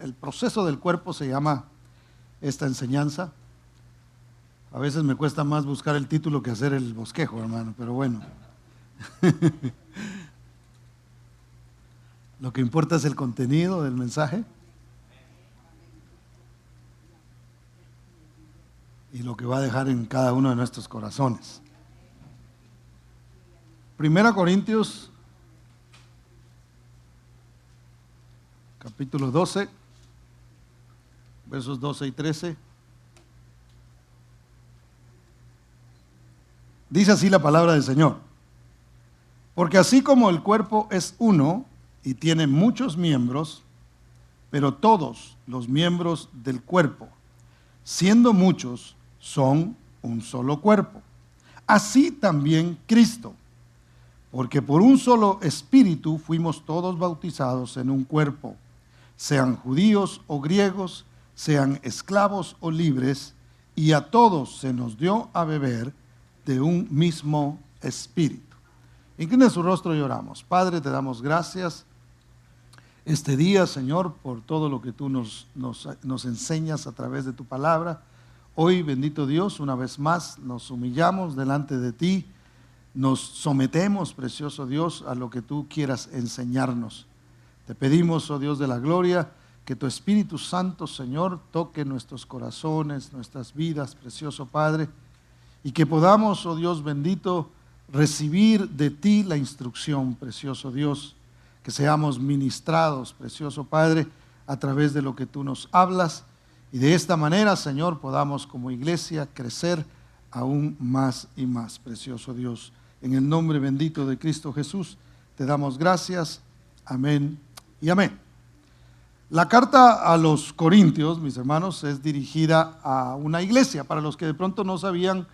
el proceso del cuerpo se llama esta enseñanza. A veces me cuesta más buscar el título que hacer el bosquejo, hermano, pero bueno. Lo que importa es el contenido del mensaje y lo que va a dejar en cada uno de nuestros corazones. 1 Corintios, capítulo 12, versos 12 y 13. Dice así la palabra del Señor: porque así como el cuerpo es uno y tiene muchos miembros, pero todos los miembros del cuerpo, siendo muchos, son un solo cuerpo. Así también Cristo, porque por un solo espíritu fuimos todos bautizados en un cuerpo, sean judíos o griegos, sean esclavos o libres, y a todos se nos dio a beber de un mismo espíritu. Incline su rostro y oramos. Padre, te damos gracias este día, Señor, por todo lo que tú nos enseñas a través de tu palabra. Hoy, bendito Dios, una vez más nos humillamos delante de ti, nos sometemos, precioso Dios, a lo que tú quieras enseñarnos. Te pedimos, oh Dios de la gloria, que tu Espíritu Santo, Señor, toque nuestros corazones, nuestras vidas, precioso Padre, y que podamos, oh Dios bendito, recibir de ti la instrucción, precioso Dios, que seamos ministrados, precioso Padre, a través de lo que tú nos hablas, y de esta manera, Señor, podamos como iglesia crecer aún más y más, precioso Dios. En el nombre bendito de Cristo Jesús, te damos gracias. Amén y amén. La carta a los Corintios, mis hermanos, es dirigida a una iglesia. Para los que de pronto no sabían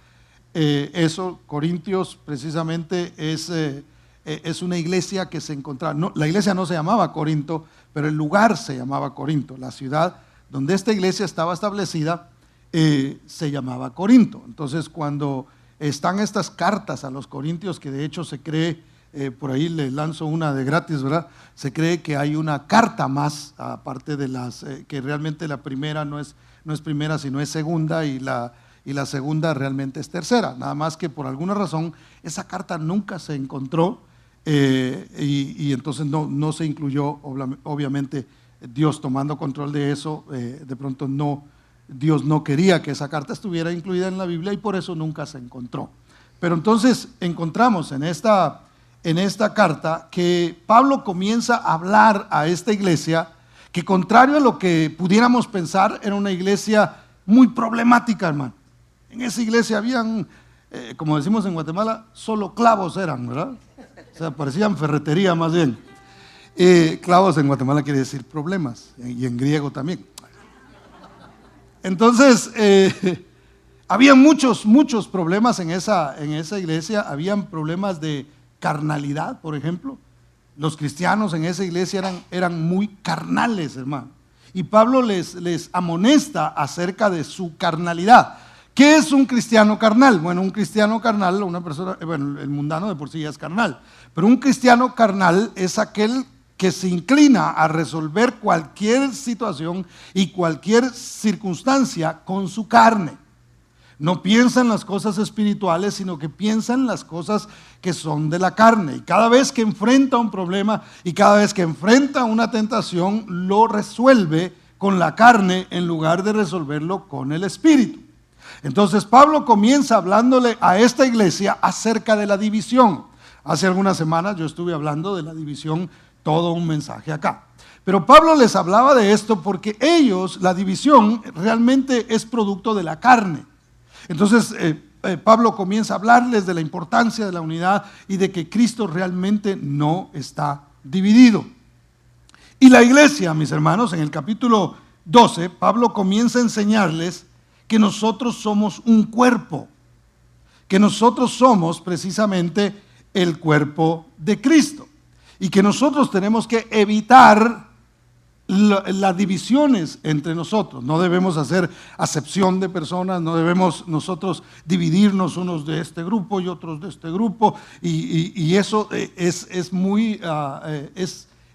eso, Corintios precisamente es una iglesia que se encontraba, no, la iglesia no se llamaba Corinto, pero el lugar se llamaba Corinto. La ciudad donde esta iglesia estaba establecida se llamaba Corinto. Entonces, cuando están estas cartas a los Corintios, que de hecho se cree, por ahí les lanzo una de gratis, ¿verdad? Se cree que hay una carta más, aparte de las, que realmente la primera no es primera, sino es segunda, y la segunda realmente es tercera. Nada más que por alguna razón esa carta nunca se encontró, y entonces no se incluyó. Obviamente Dios, tomando control de eso, de pronto Dios no quería que esa carta estuviera incluida en la Biblia, y por eso nunca se encontró. Pero entonces encontramos en esta carta que Pablo comienza a hablar a esta iglesia, que contrario a lo que pudiéramos pensar, era una iglesia muy problemática, hermano. En esa iglesia habían, como decimos en Guatemala, solo clavos eran, ¿verdad? O sea, parecían ferretería más bien. Clavos en Guatemala quiere decir problemas, y en griego también. Entonces, había muchos problemas en esa iglesia. Habían problemas de carnalidad, por ejemplo. Los cristianos en esa iglesia eran muy carnales, hermano. Y Pablo les amonesta acerca de su carnalidad. ¿Qué es un cristiano carnal? Bueno, un cristiano carnal, una persona, bueno, el mundano de por sí ya es carnal, pero un cristiano carnal es aquel que se inclina a resolver cualquier situación y cualquier circunstancia con su carne. No piensa en las cosas espirituales, sino que piensa en las cosas que son de la carne. Y cada vez que enfrenta un problema y cada vez que enfrenta una tentación, lo resuelve con la carne en lugar de resolverlo con el espíritu. Entonces Pablo comienza hablándole a esta iglesia acerca de la división. Hace algunas semanas yo estuve hablando de la división, todo un mensaje acá. Pero Pablo les hablaba de esto porque la división realmente es producto de la carne. Entonces Pablo comienza a hablarles de la importancia de la unidad y de que Cristo realmente no está dividido. Y la iglesia, mis hermanos, en el capítulo 12, Pablo comienza a enseñarles que nosotros somos un cuerpo, que nosotros somos precisamente el cuerpo de Cristo, y que nosotros tenemos que evitar las divisiones entre nosotros. No debemos hacer acepción de personas, no debemos nosotros dividirnos unos de este grupo y otros de este grupo, y eso es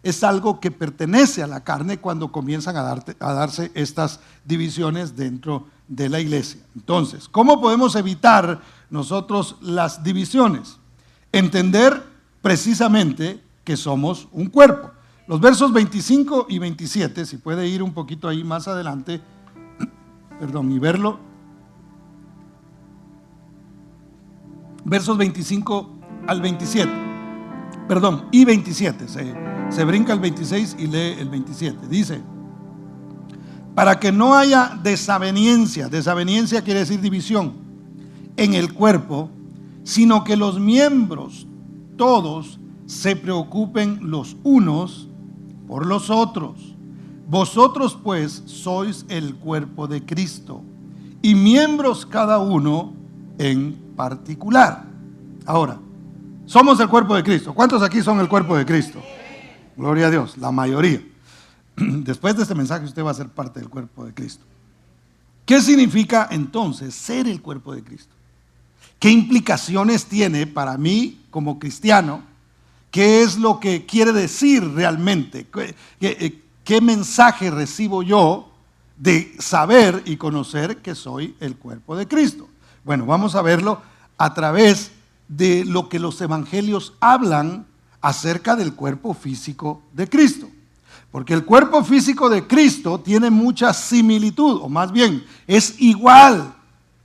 es algo que pertenece a la carne cuando comienzan a darse estas divisiones dentro de la iglesia. Entonces, ¿cómo podemos evitar nosotros las divisiones? Entender precisamente que somos un cuerpo. Los versos 25 y 27, si puede ir un poquito ahí más adelante, y verlo. Versos 25 al 27, y 27, se brinca el 26 y lee el 27. Dice: para que no haya desaveniencia quiere decir división, en el cuerpo, sino que los miembros todos se preocupen los unos por los otros. Vosotros pues sois el cuerpo de Cristo, y miembros cada uno en particular. Ahora, somos el cuerpo de Cristo. ¿Cuántos aquí son el cuerpo de Cristo? Gloria a Dios, la mayoría. Después de este mensaje usted va a ser parte del cuerpo de Cristo. ¿Qué significa entonces ser el cuerpo de Cristo? ¿Qué implicaciones tiene para mí como cristiano? ¿Qué es lo que quiere decir realmente? ¿Qué mensaje recibo yo de saber y conocer que soy el cuerpo de Cristo? Bueno, vamos a verlo a través de lo que los evangelios hablan acerca del cuerpo físico de Cristo. Porque el cuerpo físico de Cristo tiene mucha similitud, o más bien es igual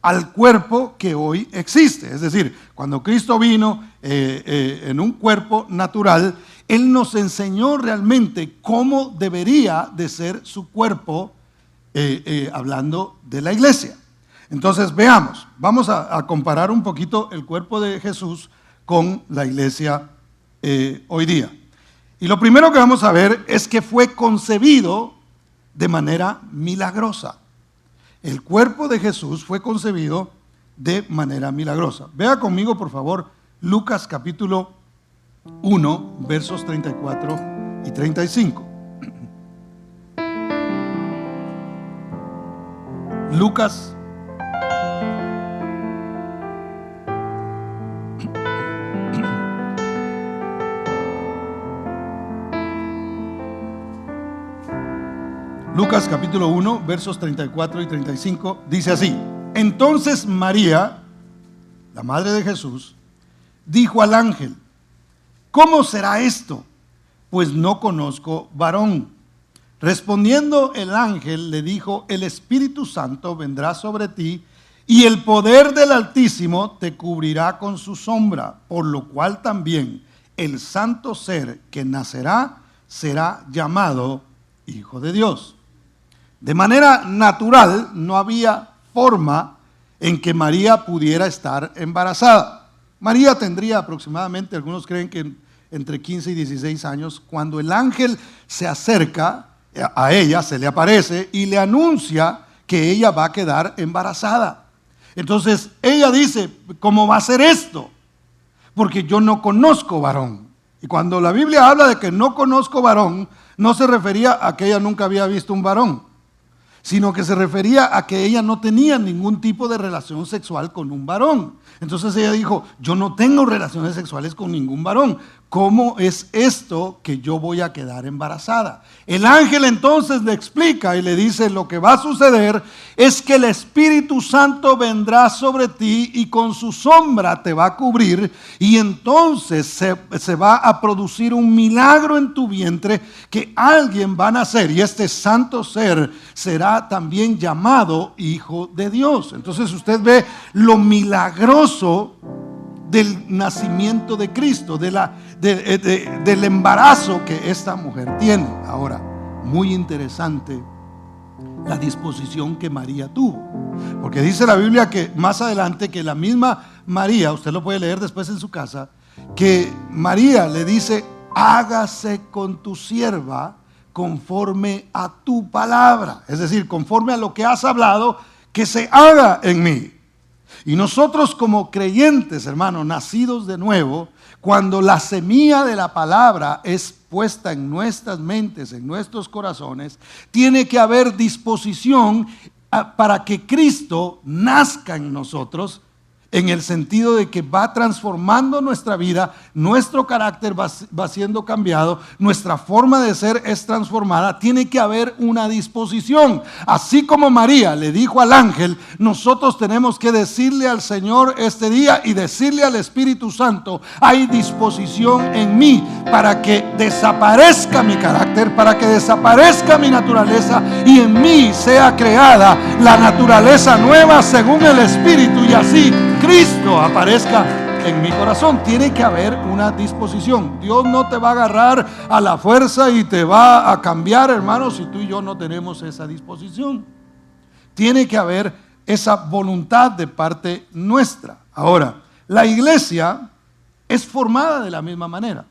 al cuerpo que hoy existe. Es decir, cuando Cristo vino en un cuerpo natural, Él nos enseñó realmente cómo debería de ser su cuerpo, hablando de la iglesia. Entonces veamos, vamos a comparar un poquito el cuerpo de Jesús con la iglesia hoy día. Y lo primero que vamos a ver es que fue concebido de manera milagrosa. El cuerpo de Jesús fue concebido de manera milagrosa. Vea conmigo, por favor, Lucas capítulo 1, versos 34 y 35. Lucas capítulo 1, versos 34 y 35, dice así: entonces María, la madre de Jesús, dijo al ángel: ¿cómo será esto? Pues no conozco varón. Respondiendo el ángel le dijo: el Espíritu Santo vendrá sobre ti, y el poder del Altísimo te cubrirá con su sombra, por lo cual también el santo ser que nacerá será llamado Hijo de Dios. De manera natural, no había forma en que María pudiera estar embarazada. María tendría aproximadamente, algunos creen que entre 15 y 16 años, cuando el ángel se acerca a ella, se le aparece y le anuncia que ella va a quedar embarazada. Entonces ella dice: ¿cómo va a ser esto? Porque yo no conozco varón. Y cuando la Biblia habla de que no conozco varón, no se refería a que ella nunca había visto un varón, sino que se refería a que ella no tenía ningún tipo de relación sexual con un varón. Entonces ella dijo: yo no tengo relaciones sexuales con ningún varón. ¿Cómo es esto que yo voy a quedar embarazada? El ángel entonces le explica y le dice: lo que va a suceder es que el Espíritu Santo vendrá sobre ti y con su sombra te va a cubrir, y entonces se va a producir un milagro en tu vientre, que alguien va a nacer, y este santo ser será también llamado Hijo de Dios. Entonces usted ve lo milagroso del nacimiento de Cristo, del embarazo que esta mujer tiene. Ahora, muy interesante la disposición que María tuvo, porque dice la Biblia que más adelante, que la misma María, usted lo puede leer después en su casa, que María le dice: hágase con tu sierva conforme a tu palabra, es decir, conforme a lo que has hablado, que se haga en mí. Y nosotros como creyentes, hermanos, nacidos de nuevo, cuando la semilla de la palabra es puesta en nuestras mentes, en nuestros corazones, tiene que haber disposición para que Cristo nazca en nosotros en el sentido de que va transformando nuestra vida, nuestro carácter va siendo cambiado, nuestra forma de ser es transformada. Tiene que haber una disposición. Así como María le dijo al ángel, nosotros tenemos que decirle al Señor este día y decirle al Espíritu Santo, hay disposición en mí para que desaparezca mi carácter, para que desaparezca mi naturaleza y en mí sea creada la naturaleza nueva según el Espíritu, y así Cristo aparezca en mi corazón. Tiene que haber una disposición. Dios no te va a agarrar a la fuerza y te va a cambiar, hermanos, si tú y yo no tenemos esa disposición. Tiene que haber esa voluntad de parte nuestra. Ahora, la iglesia es formada de la misma manera.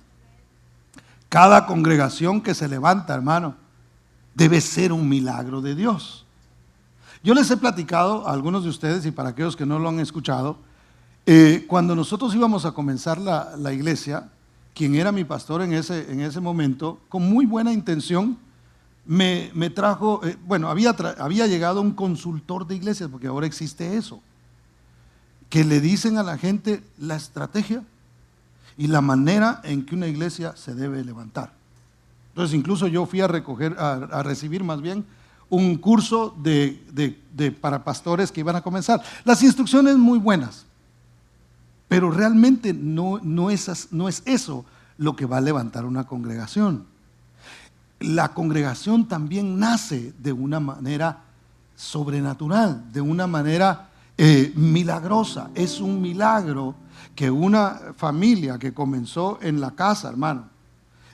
Cada congregación que se levanta, hermano, debe ser un milagro de Dios. Yo les he platicado a algunos de ustedes, y para aquellos que no lo han escuchado, cuando nosotros íbamos a comenzar la iglesia, quien era mi pastor en ese momento, con muy buena intención, me trajo, había llegado un consultor de iglesias, porque ahora existe eso, que le dicen a la gente la estrategia y la manera en que una iglesia se debe levantar. Entonces incluso yo fui a recibir más bien un curso para pastores que iban a comenzar. Las instrucciones muy buenas, pero realmente no es eso lo que va a levantar una congregación. La congregación también nace de una manera sobrenatural, de una manera milagrosa. Es un milagro que una familia que comenzó en la casa, hermano,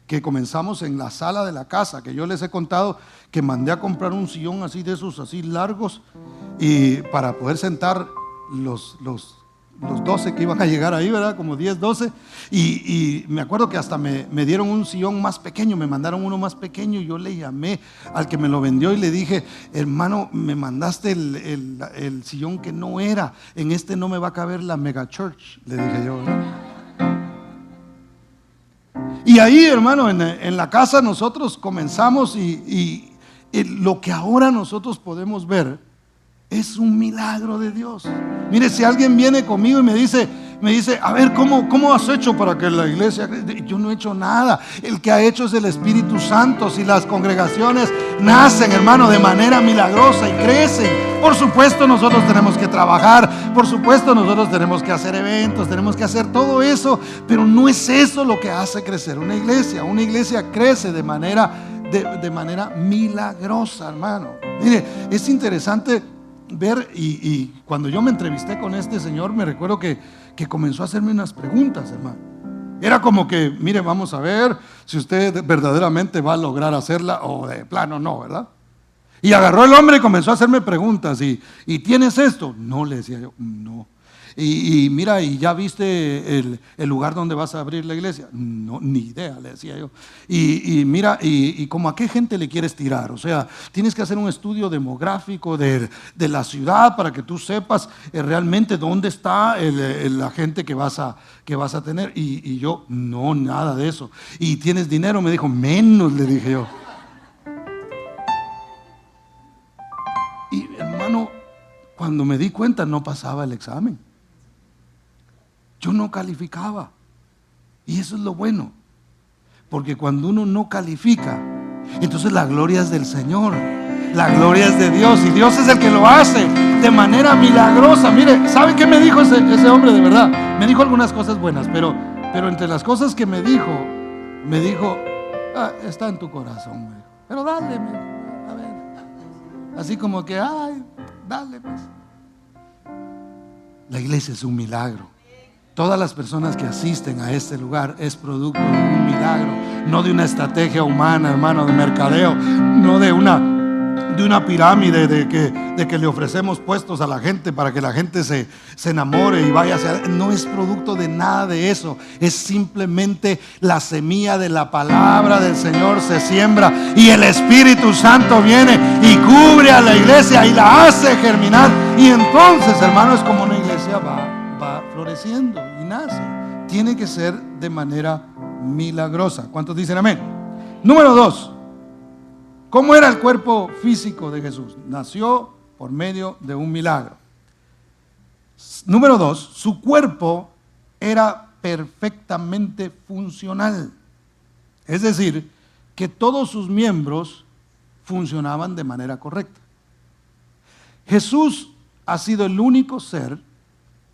que comenzamos en la sala de la casa, que yo les he contado que mandé a comprar un sillón así de esos así largos, y para poder sentar los 12 que iban a llegar ahí, ¿verdad? Como 10, 12, y me acuerdo que hasta me dieron un sillón más pequeño, me mandaron uno más pequeño, y yo le llamé al que me lo vendió y le dije, hermano, me mandaste el sillón que no era, en este no me va a caber la mega church, le dije yo, ¿verdad? Y ahí, hermano, en la casa nosotros comenzamos y lo que ahora nosotros podemos ver es un milagro de Dios. Mire, si alguien viene conmigo y me dice, a ver, ¿cómo has hecho para que la iglesia? Yo no he hecho nada. El que ha hecho es el Espíritu Santo. Si las congregaciones nacen, hermano, de manera milagrosa y crecen, por supuesto nosotros tenemos que trabajar, por supuesto nosotros tenemos que hacer eventos, tenemos que hacer todo eso, pero no es eso lo que hace crecer una iglesia. Una iglesia crece de manera milagrosa, hermano. Mire, es interesante ver, y cuando yo me entrevisté con este señor, me recuerdo que comenzó a hacerme unas preguntas, hermano. Era como que, mire, vamos a ver si usted verdaderamente va a lograr hacerla o de plano no, ¿verdad? Y agarró el hombre y comenzó a hacerme preguntas. ¿Y tienes esto? No, le decía yo, no. Y mira, ¿y ya viste el lugar donde vas a abrir la iglesia? No, ni idea, le decía yo. Y mira, y como a qué gente le quieres tirar. O sea, tienes que hacer un estudio demográfico de la ciudad para que tú sepas realmente dónde está la gente que vas a tener. Y yo, no, nada de eso. ¿Y tienes dinero? Me dijo, menos, le dije yo. Y hermano, cuando me di cuenta no pasaba el examen. Yo no calificaba. Y eso es lo bueno. Porque cuando uno no califica, entonces la gloria es del Señor. La gloria es de Dios. Y Dios es el que lo hace de manera milagrosa. Mire, ¿sabe qué me dijo ese hombre de verdad? Me dijo algunas cosas buenas, pero entre las cosas que me dijo, está en tu corazón. Pero dale, a ver. Así como que, dale pues. La iglesia es un milagro. Todas las personas que asisten a este lugar es producto de un milagro, no de una estrategia humana, hermano, de mercadeo, no de una pirámide de que le ofrecemos puestos a la gente para que la gente se enamore y vaya hacia. No es producto de nada de eso. Es simplemente la semilla de la palabra del Señor se siembra y el Espíritu Santo viene y cubre a la iglesia y la hace germinar. Y entonces, hermano, es como una iglesia va floreciendo y nace. Tiene que ser de manera milagrosa. ¿Cuántos dicen amén? Número 2. ¿Cómo era el cuerpo físico de Jesús? Nació por medio de un milagro. Número 2, su cuerpo era perfectamente funcional. Es decir, que todos sus miembros funcionaban de manera correcta. Jesús ha sido el único ser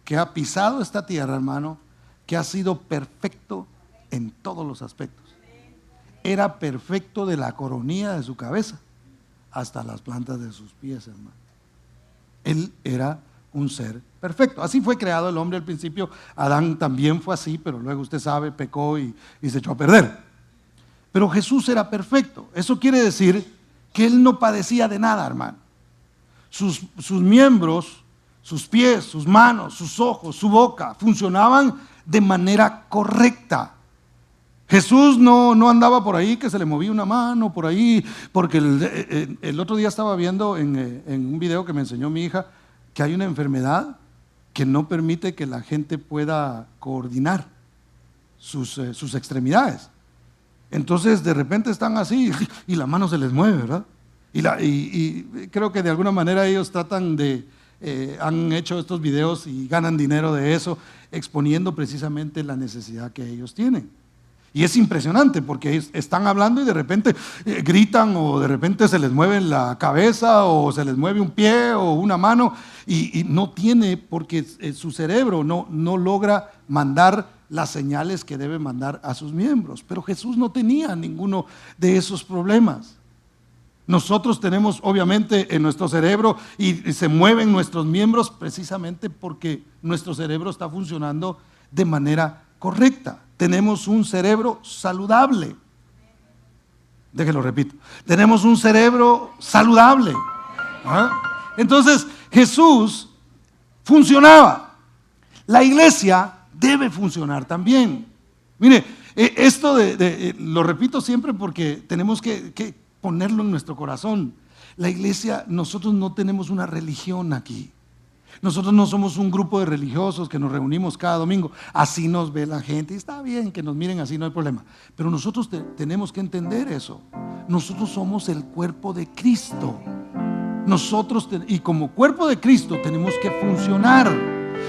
que ha pisado esta tierra, hermano, que ha sido perfecto en todos los aspectos. Era perfecto de la coronilla de su cabeza hasta las plantas de sus pies, hermano. Él era un ser perfecto. Así fue creado el hombre al principio. Adán también fue así, pero luego usted sabe, pecó y se echó a perder. Pero Jesús era perfecto. Eso quiere decir que Él no padecía de nada, hermano. Sus miembros, sus pies, sus manos, sus ojos, su boca funcionaban de manera correcta. Jesús no andaba por ahí que se le movía una mano por ahí, porque el otro día estaba viendo en un video que me enseñó mi hija que hay una enfermedad que no permite que la gente pueda coordinar sus extremidades. Entonces de repente están así y la mano se les mueve, ¿verdad? Y creo que de alguna manera ellos tratan han hecho estos videos y ganan dinero de eso, exponiendo precisamente la necesidad que ellos tienen. Y es impresionante porque ellos están hablando y de repente gritan, o de repente se les mueve la cabeza o se les mueve un pie o una mano y no tiene, porque su cerebro no logra mandar las señales que debe mandar a sus miembros. Pero Jesús no tenía ninguno de esos problemas. Nosotros tenemos obviamente en nuestro cerebro y se mueven nuestros miembros precisamente porque nuestro cerebro está funcionando de manera correcta. Tenemos un cerebro saludable. Déjenlo repito. Tenemos un cerebro saludable. ¿Ah? Entonces Jesús funcionaba. La iglesia debe funcionar también. Mire, esto lo repito siempre porque tenemos que ponerlo en nuestro corazón. La iglesia, nosotros no tenemos una religión aquí. Nosotros no somos un grupo de religiosos que nos reunimos cada domingo. Así nos ve la gente y está bien que nos miren así, no hay problema. Pero nosotros tenemos que entender eso. Nosotros somos el cuerpo de Cristo. Y como cuerpo de Cristo tenemos que funcionar.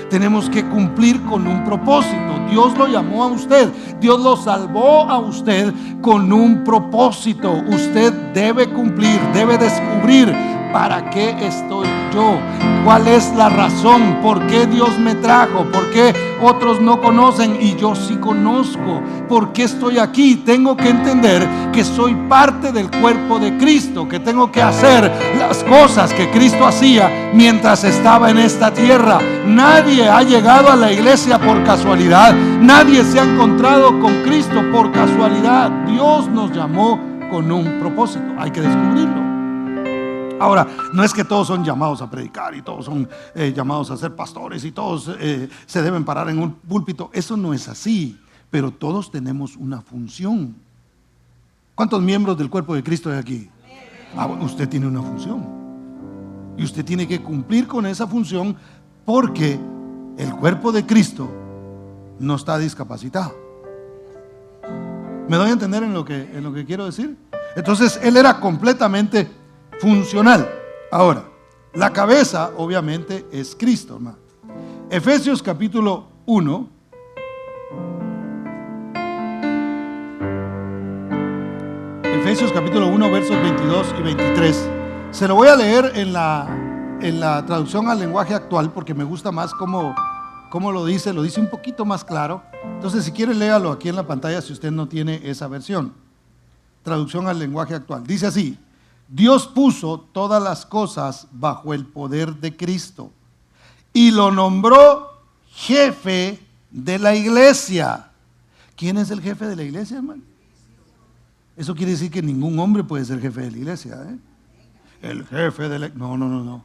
Tenemos que cumplir con un propósito. Dios lo llamó a usted. Dios lo salvó a usted con un propósito. Usted debe cumplir, debe descubrir para qué estoy yo. ¿Cuál es la razón? ¿Por qué Dios me trajo? ¿Por qué otros no conocen y yo sí conozco? ¿Por qué estoy aquí? Tengo que entender que soy parte del cuerpo de Cristo, que tengo que hacer las cosas que Cristo hacía mientras estaba en esta tierra. Nadie ha llegado a la iglesia por casualidad. Nadie se ha encontrado con Cristo por casualidad. Dios nos llamó con un propósito. Hay que descubrirlo. Ahora, no es que todos son llamados a predicar y todos son llamados a ser pastores y todos se deben parar en un púlpito. Eso no es así, pero todos tenemos una función. ¿Cuántos miembros del cuerpo de Cristo hay aquí? Usted tiene una función y usted tiene que cumplir con esa función porque el cuerpo de Cristo no está discapacitado. ¿Me doy a entender en lo que quiero decir? Entonces, Él era completamente funcional. Ahora, la cabeza obviamente es Cristo, hermano. Efesios capítulo 1. Efesios capítulo 1 versos 22 y 23. Se lo voy a leer en la traducción al lenguaje actual porque me gusta más cómo lo dice un poquito más claro. Entonces si quiere léalo aquí en la pantalla si usted no tiene esa versión. Traducción al lenguaje actual. Dice así: Dios puso todas las cosas bajo el poder de Cristo y lo nombró jefe de la iglesia. ¿Quién es el jefe de la iglesia, hermano? Eso quiere decir que ningún hombre puede ser jefe de la iglesia, ¿eh? El jefe de la... No.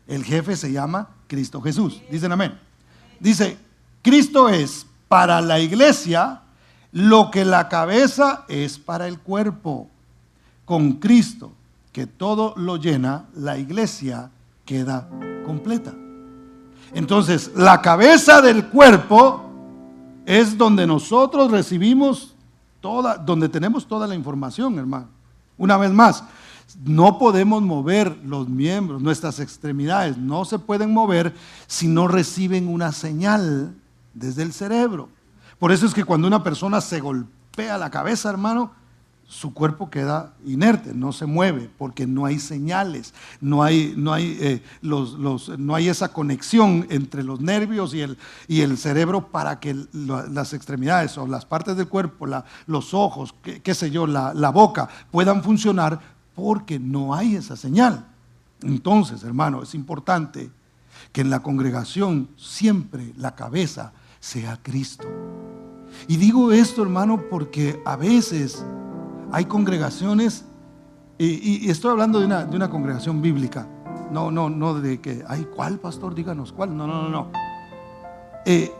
El jefe se llama Cristo Jesús. Dicen amén. Dice, Cristo es para la iglesia lo que la cabeza es para el cuerpo. Con Cristo, que todo lo llena, la iglesia queda completa. Entonces, la cabeza del cuerpo es donde nosotros recibimos donde tenemos toda la información, hermano. Una vez más, No podemos mover los miembros, nuestras extremidades no se pueden mover si no reciben una señal desde el cerebro. Por eso es que cuando una persona se golpea la cabeza, hermano, su cuerpo queda inerte, no se mueve, porque no hay señales, no hay esa conexión entre los nervios y el cerebro para que las extremidades o las partes del cuerpo, los ojos, qué sé yo, la boca puedan funcionar, porque no hay esa señal. Entonces, hermano, es importante que en la congregación siempre la cabeza sea Cristo. Y digo esto, hermano, porque a veces hay congregaciones, y estoy hablando de una congregación bíblica, no de que, ay, ¿cuál, pastor? Díganos, ¿cuál? No.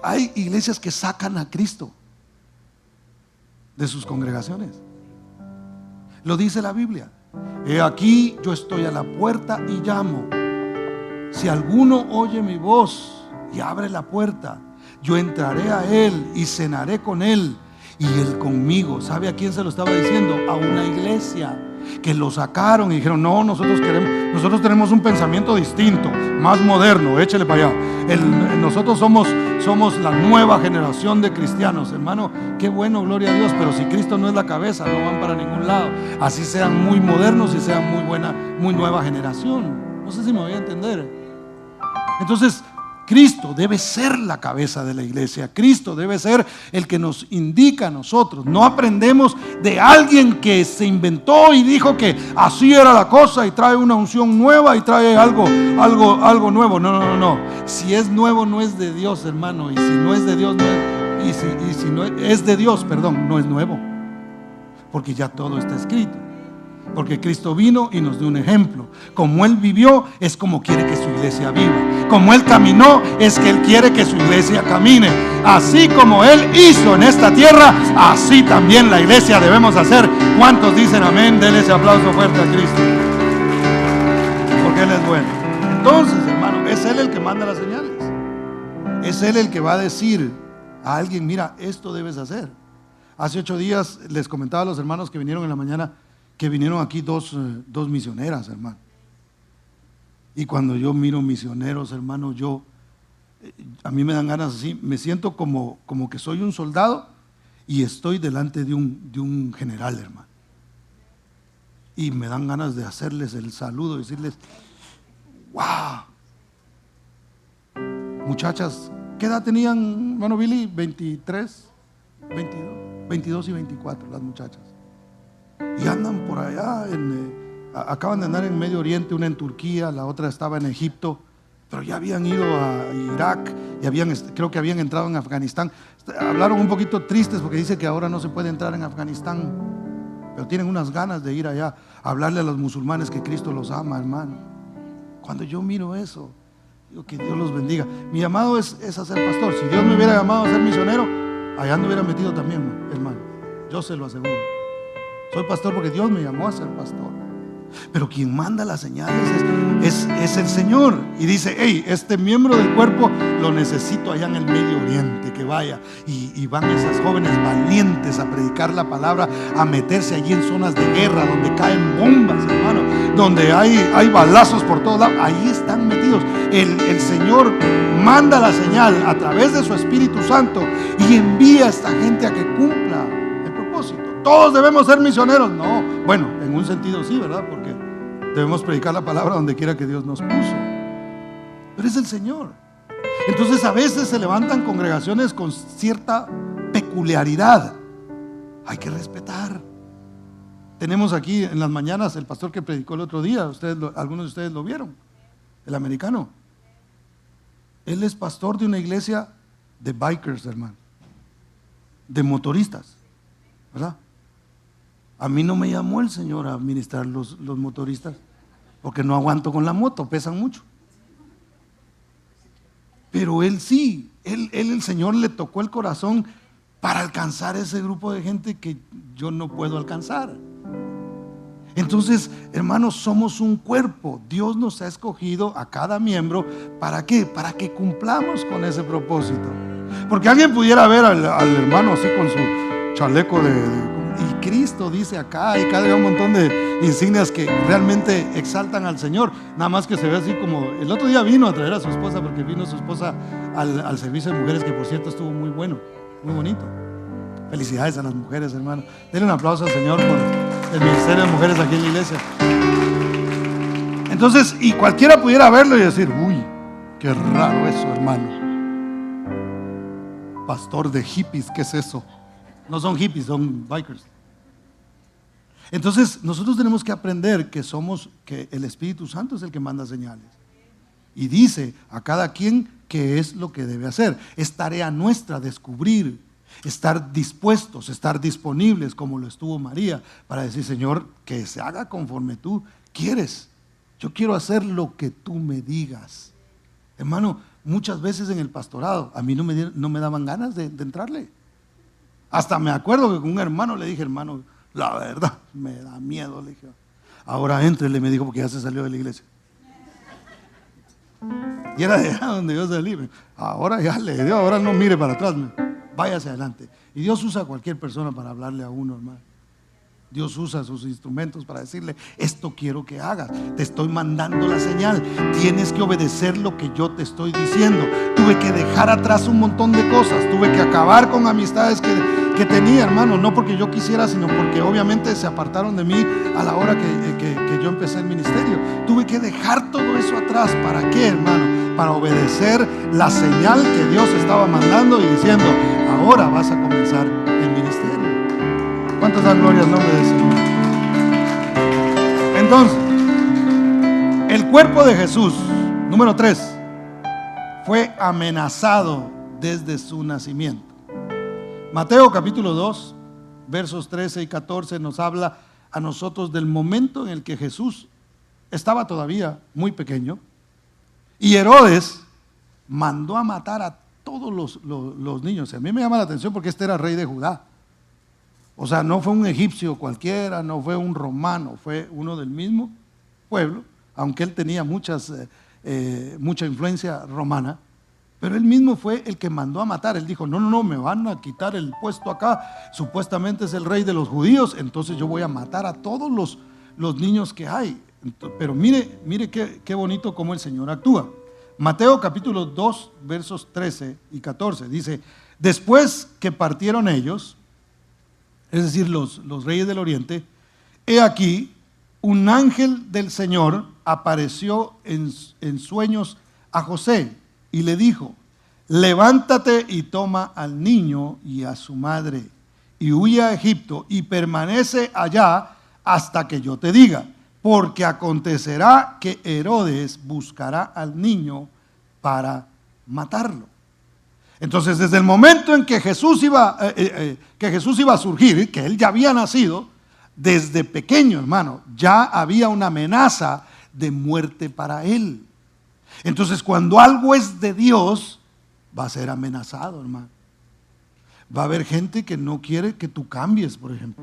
Hay iglesias que sacan a Cristo de sus congregaciones. Lo dice la Biblia. He aquí, yo estoy a la puerta y llamo. Si alguno oye mi voz y abre la puerta, yo entraré a él y cenaré con él y él conmigo. ¿Sabe a quién se lo estaba diciendo? A una iglesia que lo sacaron y dijeron, no, nosotros tenemos un pensamiento distinto, más moderno, échele para allá. Nosotros somos la nueva generación de cristianos. Hermano, qué bueno, gloria a Dios, pero si Cristo no es la cabeza, no van para ningún lado. Así sean muy modernos y sean muy nueva generación. No sé si me voy a entender. Entonces, Cristo debe ser la cabeza de la iglesia. Cristo debe ser el que nos indica a nosotros. No aprendemos de alguien que se inventó y dijo que así era la cosa y trae una unción nueva y trae algo nuevo. No. Si es nuevo, no es de Dios, hermano. Y si no es de Dios, y si no es de Dios, perdón, no es nuevo. Porque ya todo está escrito. Porque Cristo vino y nos dio un ejemplo. Como Él vivió, es como quiere que su iglesia viva. Como Él caminó, es que Él quiere que su iglesia camine. Así como Él hizo en esta tierra, así también la iglesia debemos hacer. ¿Cuántos dicen amén? Denle ese aplauso fuerte a Cristo, porque Él es bueno. Entonces, hermano, es Él el que manda las señales. Es Él el que va a decir a alguien, mira, esto debes hacer. Hace 8 días les comentaba a los hermanos que vinieron en la mañana que vinieron aquí dos misioneras, hermano. Y cuando yo miro misioneros, hermano, a mí me dan ganas así, me siento como que soy un soldado y estoy delante de un general, hermano. Y me dan ganas de hacerles el saludo, decirles, wow. Muchachas, ¿qué edad tenían, hermano Billy? 23, 22 y 24 las muchachas. Y andan por allá, acaban de andar en Medio Oriente, una en Turquía, la otra estaba en Egipto, pero ya habían ido a Irak y creo que habían entrado en Afganistán. Hablaron un poquito tristes porque dice que ahora no se puede entrar en Afganistán, pero tienen unas ganas de ir allá a hablarle a los musulmanes que Cristo los ama, hermano. Cuando yo miro eso, digo que Dios los bendiga. Mi llamado es a ser pastor. Si Dios me hubiera llamado a ser misionero, allá me hubiera metido también, hermano. Yo se lo aseguro. Soy pastor porque Dios me llamó a ser pastor. Pero quien manda las señales es el Señor. Y dice, hey, este miembro del cuerpo lo necesito allá en el Medio Oriente, que vaya. Y van esas jóvenes valientes a predicar la palabra, a meterse allí en zonas de guerra, donde caen bombas, hermano, donde hay balazos por todos lados. Ahí están metidos. El Señor manda la señal a través de su Espíritu Santo y envía a esta gente a que cumpla el propósito. ¿Todos debemos ser misioneros? No. Bueno, en un sentido sí, ¿verdad? Porque debemos predicar la palabra donde quiera que Dios nos puso. Pero es el Señor. Entonces a veces se levantan congregaciones con cierta peculiaridad. Hay que respetar. Tenemos aquí en las mañanas el pastor que predicó el otro día. Algunos de ustedes lo vieron. El americano. Él es pastor de una iglesia de bikers, hermano. De motoristas, ¿verdad? A mí no me llamó el Señor a ministrar los motoristas, porque no aguanto con la moto, pesan mucho. Pero él sí, el Señor le tocó el corazón para alcanzar ese grupo de gente que yo no puedo alcanzar. Entonces, hermanos, somos un cuerpo. Dios nos ha escogido a cada miembro. ¿Para qué? Para que cumplamos con ese propósito. Porque alguien pudiera ver al hermano así con su chaleco y Cristo dice acá, y cada un montón de insignias que realmente exaltan al Señor. Nada más que se ve así como, el otro día vino a traer a su esposa, porque vino su esposa al servicio de mujeres, que por cierto estuvo muy bueno, muy bonito. Felicidades a las mujeres, hermano. Denle un aplauso al Señor por el ministerio de mujeres aquí en la iglesia. Entonces, y cualquiera pudiera verlo y decir, uy, qué raro eso, hermano. Pastor de hippies, ¿qué es eso? No son hippies, son bikers. Entonces, nosotros tenemos que aprender que el Espíritu Santo es el que manda señales. Y dice a cada quien qué es lo que debe hacer. Es tarea nuestra descubrir, estar dispuestos, estar disponibles, como lo estuvo María, para decir, Señor, que se haga conforme tú quieres. Yo quiero hacer lo que tú me digas. Hermano, muchas veces en el pastorado a mí no me daban ganas de entrarle. Hasta me acuerdo que con un hermano le dije, hermano, la verdad me da miedo, le dije. Ahora éntrele, me dijo, porque ya se salió de la iglesia. Y era de allá donde yo salí. Ahora ya le dio, ahora no mire para atrás, váyase adelante. Y Dios usa a cualquier persona para hablarle a uno, hermano. Dios usa sus instrumentos para decirle, esto quiero que hagas, te estoy mandando la señal, tienes que obedecer lo que yo te estoy diciendo. Tuve que dejar atrás un montón de cosas, tuve que acabar con amistades que tenía, hermano, no porque yo quisiera, sino porque obviamente se apartaron de mí a la hora que yo empecé el ministerio. Tuve que dejar todo eso atrás. ¿Para qué, hermano? Para obedecer la señal que Dios estaba mandando y diciendo, ahora vas a comenzar el ministerio. ¿Cuántas dan gloria al nombre del Señor? Entonces, el cuerpo de Jesús, número 3, fue amenazado desde su nacimiento. Mateo capítulo 2, versos 13 y 14 nos habla a nosotros del momento en el que Jesús estaba todavía muy pequeño y Herodes mandó a matar a todos los niños. A mí me llama la atención porque este era rey de Judá. O sea, no fue un egipcio cualquiera, no fue un romano, fue uno del mismo pueblo, aunque él tenía mucha influencia romana, pero él mismo fue el que mandó a matar. Él dijo, no, me van a quitar el puesto acá, supuestamente es el rey de los judíos, entonces yo voy a matar a todos los niños que hay. Pero mire qué bonito cómo el Señor actúa. Mateo capítulo 2, versos 13 y 14, dice, después que partieron ellos, es decir, los reyes del oriente, he aquí, un ángel del Señor apareció en sueños a José y le dijo, levántate y toma al niño y a su madre y huye a Egipto y permanece allá hasta que yo te diga, porque acontecerá que Herodes buscará al niño para matarlo. Entonces, desde el momento en que Jesús iba a surgir, que él ya había nacido, desde pequeño, hermano, ya había una amenaza de muerte para él. Entonces, cuando algo es de Dios, va a ser amenazado, hermano. Va a haber gente que no quiere que tú cambies, por ejemplo.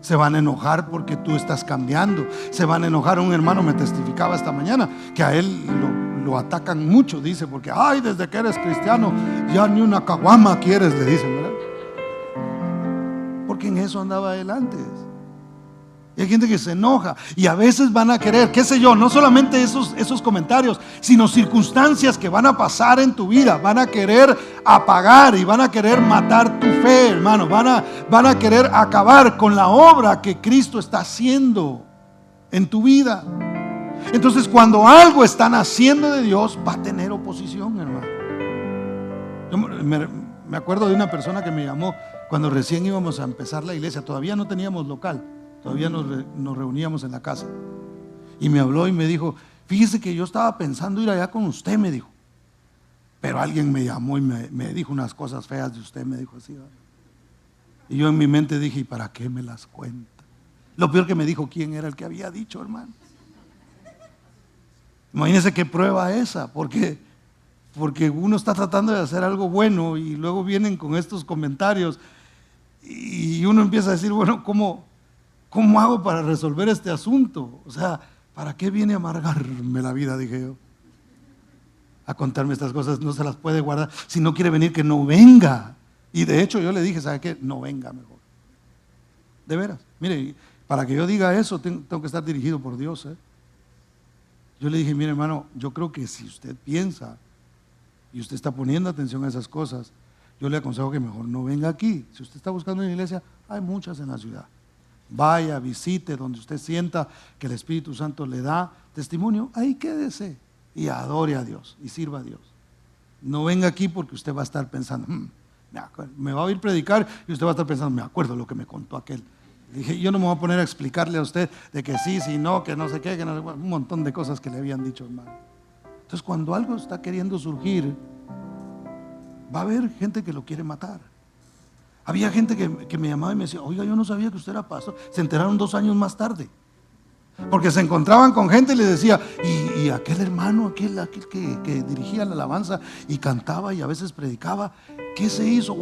Se van a enojar porque tú estás cambiando. Se van a enojar. Un hermano me testificaba esta mañana que a él lo atacan mucho, dice, porque ay, desde que eres cristiano ya ni una caguama quieres, le dicen, ¿verdad? Porque en eso andaba él antes. Y hay gente que se enoja y a veces van a querer, qué sé yo, no solamente esos comentarios, sino circunstancias que van a pasar en tu vida, van a querer apagar y van a querer matar tu fe, hermano, van a querer acabar con la obra que Cristo está haciendo en tu vida. Entonces, cuando algo está naciendo de Dios, va a tener oposición, hermano. Yo me acuerdo de una persona que me llamó cuando recién íbamos a empezar la iglesia. Todavía no teníamos local, todavía nos reuníamos en la casa. Y me habló y me dijo, fíjese que yo estaba pensando ir allá con usted, me dijo. Pero alguien me llamó y me dijo unas cosas feas de usted, me dijo así, ¿verdad? Y yo en mi mente dije, ¿y para qué me las cuenta? Lo peor que me dijo quién era el que había dicho, hermano. Imagínense qué prueba esa, porque uno está tratando de hacer algo bueno y luego vienen con estos comentarios y uno empieza a decir, bueno, ¿cómo hago para resolver este asunto? O sea, ¿para qué viene a amargarme la vida? Dije yo. A contarme estas cosas, no se las puede guardar. Si no quiere venir, que no venga. Y de hecho yo le dije, ¿sabe qué? No venga mejor. De veras. Mire, Para que yo diga eso, tengo que estar dirigido por Dios. Yo le dije, mire hermano, yo creo que si usted piensa y usted está poniendo atención a esas cosas, yo le aconsejo que mejor no venga aquí. Si usted está buscando una iglesia, hay muchas en la ciudad. Vaya, visite donde usted sienta que el Espíritu Santo le da testimonio, ahí quédese y adore a Dios y sirva a Dios. No venga aquí porque usted va a estar pensando, me va a oír predicar y usted va a estar pensando, me acuerdo lo que me contó aquel. Le dije, yo no me voy a poner a explicarle a usted de que sí, sí, no, que no sé qué, que no sé, un montón de cosas que le habían dicho, hermano. Entonces, cuando algo está queriendo surgir, va a haber gente que lo quiere matar. Había gente que me llamaba y me decía, oiga, yo no sabía que usted era pastor. Se enteraron 2 años más tarde. Porque se encontraban con gente y les decía, y aquel hermano, aquel que dirigía la alabanza y cantaba y a veces predicaba, ¿qué se hizo?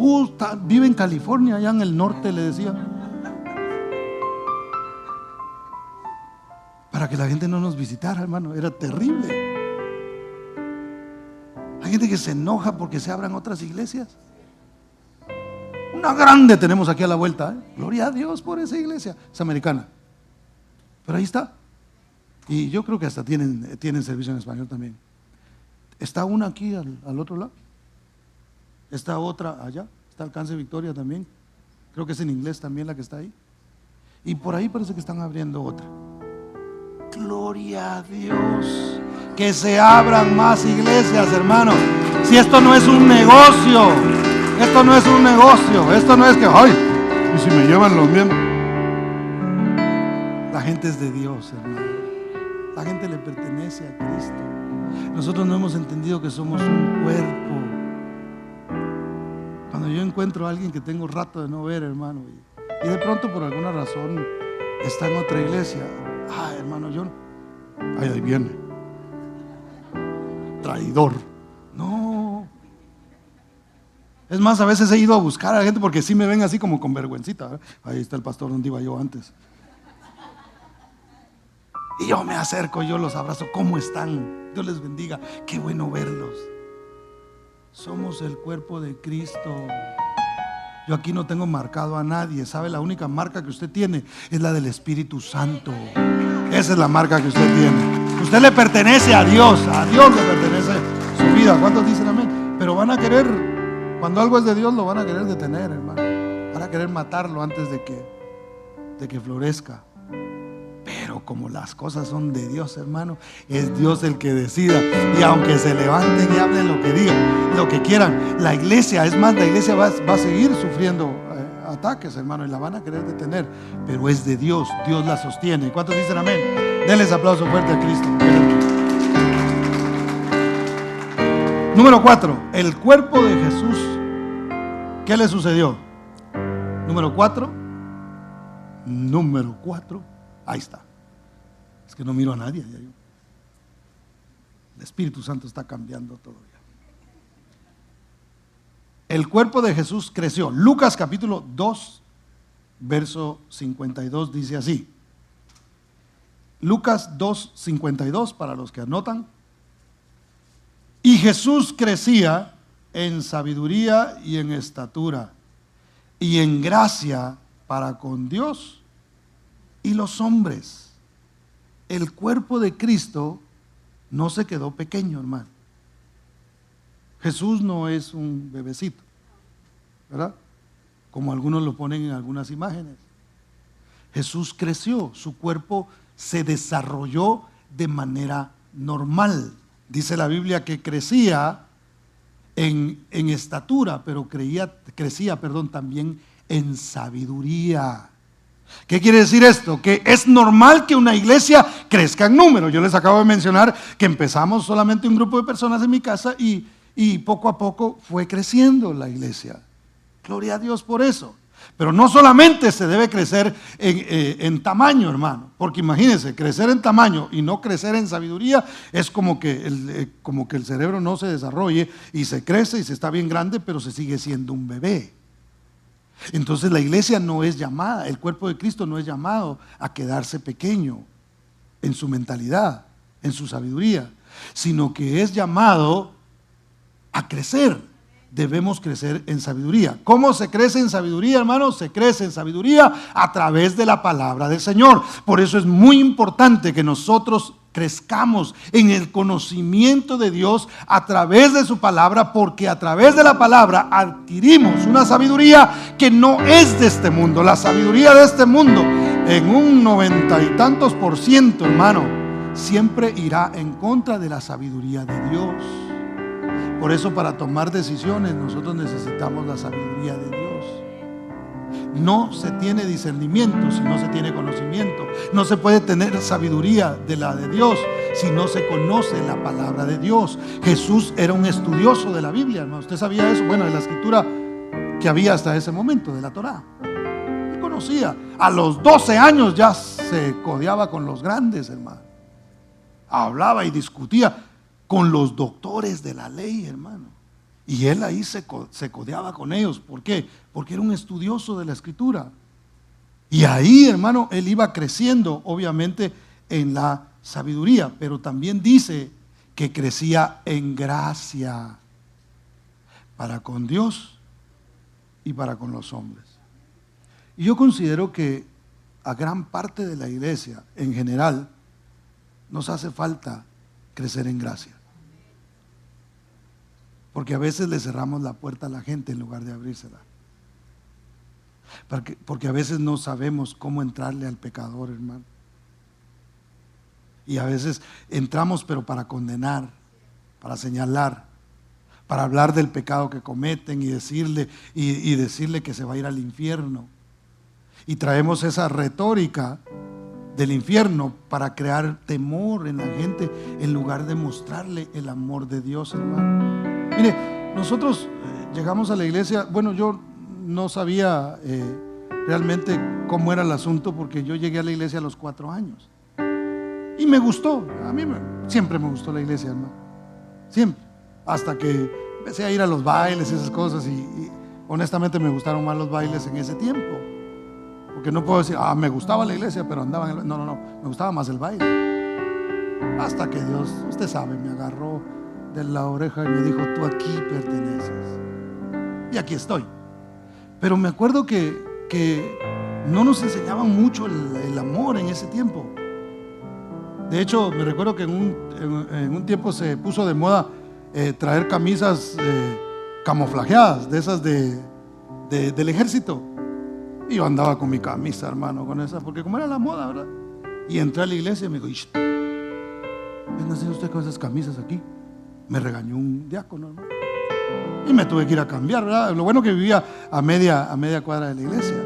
Vive en California, allá en el norte, le decían. Para que la gente no nos visitara, hermano, era terrible. Hay gente que se enoja porque se abran otras iglesias. Una grande tenemos aquí a la vuelta, Gloria a Dios por esa iglesia, es americana. Pero ahí está. Y yo creo que hasta tienen servicio en español también. Está una aquí al otro lado. Está otra allá. Está Alcance Victoria también. Creo que es en inglés también la que está ahí. Y por ahí parece que están abriendo otra. Gloria a Dios. Que se abran más iglesias, hermano. Si esto no es un negocio, esto no es un negocio, esto no es que, ay, y si me llevan los miembros. La gente es de Dios, hermano. La gente le pertenece a Cristo. Nosotros no hemos entendido que somos un cuerpo. Cuando yo encuentro a alguien que tengo rato de no ver, hermano, y de pronto por alguna razón está en otra iglesia, hermano, yo, ahí viene, traidor. No. Es más, a veces he ido a buscar a la gente porque sí me ven así como con vergüencita. Ahí está el pastor donde iba yo antes. Y yo me acerco, yo los abrazo. ¿Cómo están? Dios les bendiga. Qué bueno verlos. Somos el cuerpo de Cristo. Yo aquí no tengo marcado a nadie. ¿Sabe? La única marca que usted tiene es la del Espíritu Santo. Esa es la marca que usted tiene. Usted le pertenece a Dios. A Dios le pertenece su vida. ¿Cuántos dicen amén? Pero van a querer, cuando algo es de Dios, lo van a querer detener, hermano. Van a querer matarlo antes de que florezca. Pero como las cosas son de Dios, hermano, es Dios el que decida. Y aunque se levanten y hablen lo que digan, lo que quieran, la iglesia, es más, la iglesia va a seguir sufriendo ataques, hermano, y la van a querer detener. Pero es de Dios, Dios la sostiene. ¿Cuántos dicen amén? Denles aplauso fuerte a Cristo. Número 4, el cuerpo de Jesús. ¿Qué le sucedió? Número 4. Ahí está. Es que no miro a nadie. El Espíritu Santo está cambiando todo ya. El cuerpo de Jesús creció. Lucas capítulo 2, verso 52 dice así. Lucas 2, 52 para los que anotan. Y Jesús crecía en sabiduría y en estatura y en gracia para con Dios y los hombres. El cuerpo de Cristo no se quedó pequeño, hermano. Jesús no es un bebecito, ¿verdad? Como algunos lo ponen en algunas imágenes. Jesús creció, su cuerpo se desarrolló de manera normal. Dice la Biblia que crecía en estatura, pero crecía también en sabiduría. ¿Qué quiere decir esto? Que es normal que una iglesia crezca en número. Yo les acabo de mencionar que empezamos solamente un grupo de personas en mi casa y poco a poco fue creciendo la iglesia. Gloria a Dios por eso. Pero no solamente se debe crecer en tamaño, hermano, porque imagínense, crecer en tamaño y no crecer en sabiduría es como que el cerebro no se desarrolle y se crece y se está bien grande, pero se sigue siendo un bebé. Entonces la iglesia no es llamada, el cuerpo de Cristo no es llamado a quedarse pequeño en su mentalidad, en su sabiduría, sino que es llamado a crecer. debemos crecer en sabiduría. ¿Cómo se crece en sabiduría, hermanos? Se crece en sabiduría a través de la palabra del Señor. Por eso es muy importante que nosotros crezcamos en el conocimiento de Dios a través de su palabra, porque a través de la palabra adquirimos una sabiduría que no es de este mundo. La sabiduría de este mundo, en un 90 y tantos %, hermano, siempre irá en contra de la sabiduría de Dios. Por eso, para tomar decisiones, nosotros necesitamos la sabiduría de Dios. No se tiene discernimiento si no se tiene conocimiento. No se puede tener sabiduría de la de Dios si no se conoce la palabra de Dios. Jesús era un estudioso de la Biblia, hermano. ¿Usted sabía eso? Bueno, de la escritura que había hasta ese momento, de la Torá. Él conocía. A los 12 años ya se codeaba con los grandes, hermano. Hablaba y discutía con los doctores de la ley, hermano. Y él ahí se codeaba con ellos. ¿Por qué? Porque era un estudioso de la escritura. Y ahí, hermano, él iba creciendo, obviamente, en la sabiduría. Pero también dice que crecía en gracia para con Dios y para con los hombres. Y yo considero que a gran parte de la iglesia, en general, nos hace falta crecer en gracia. Porque a veces le cerramos la puerta a la gente en lugar de abrírsela. Porque a veces no sabemos cómo entrarle al pecador, hermano. Y a veces entramos pero para condenar, para señalar, para hablar del pecado que cometen y decirle que se va a ir al infierno. Y traemos esa retórica del infierno para crear temor en la gente en lugar de mostrarle el amor de Dios, hermano. Mire, nosotros llegamos a la iglesia. Bueno, yo no sabía realmente cómo era el asunto, porque yo llegué a la iglesia a los 4 años y me gustó. A mí siempre me gustó la iglesia, hermano, siempre, hasta que empecé a ir a los bailes y esas cosas, y honestamente me gustaron más los bailes en ese tiempo, porque no puedo decir, me gustaba la iglesia, pero andaba en no, me gustaba más el baile, hasta que Dios, usted sabe, me agarró de la oreja y me dijo: tú aquí perteneces, y aquí estoy. Pero me acuerdo que no nos enseñaban mucho el amor en ese tiempo. De hecho, me recuerdo que en un tiempo se puso de moda traer camisas camuflajeadas, de esas del ejército. Y yo andaba con mi camisa, hermano, con esa, porque como era la moda, ¿verdad? Y entré a la iglesia y me dijo: ¿qué hace usted con esas camisas aquí? Me regañó un diácono, ¿no? Y me tuve que ir a cambiar, ¿verdad? Lo bueno que vivía a media cuadra de la iglesia.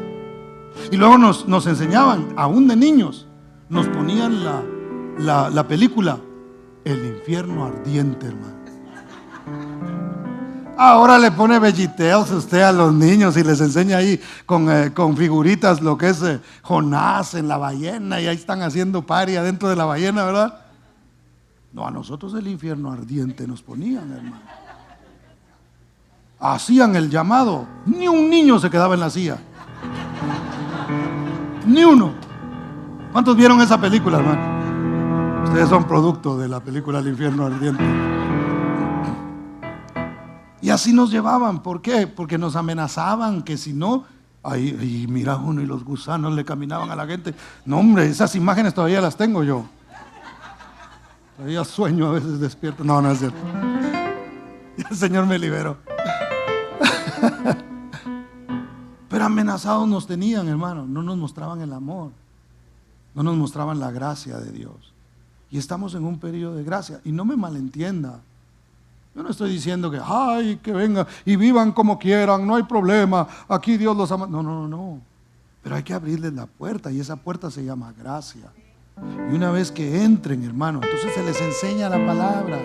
Y luego nos enseñaban, aún de niños, nos ponían la película El infierno ardiente, hermano. Ahora le pone VeggieTales usted a los niños y les enseña ahí con figuritas lo que es Jonás en la ballena, y ahí están haciendo party adentro de la ballena, ¿verdad? No, a nosotros el infierno ardiente nos ponían, hermano. Hacían el llamado. Ni un niño se quedaba en la silla. Ni uno. ¿Cuántos vieron esa película, hermano? Ustedes son producto de la película El infierno ardiente. Y así nos llevaban. ¿Por qué? Porque nos amenazaban que si no, ahí mira uno y los gusanos le caminaban a la gente. No, hombre, esas imágenes todavía las tengo yo. Todavía sueño, a veces despierto. No es cierto. Y el Señor me liberó. Pero amenazados nos tenían, hermano. No nos mostraban el amor, no nos mostraban la gracia de Dios. Y estamos en un periodo de gracia. Y no me malentienda, yo no estoy diciendo que vengan y vivan como quieran, no hay problema, aquí Dios los ama. No. Pero hay que abrirles la puerta, y esa puerta se llama gracia. Y una vez que entren, hermano, entonces se les enseña la palabra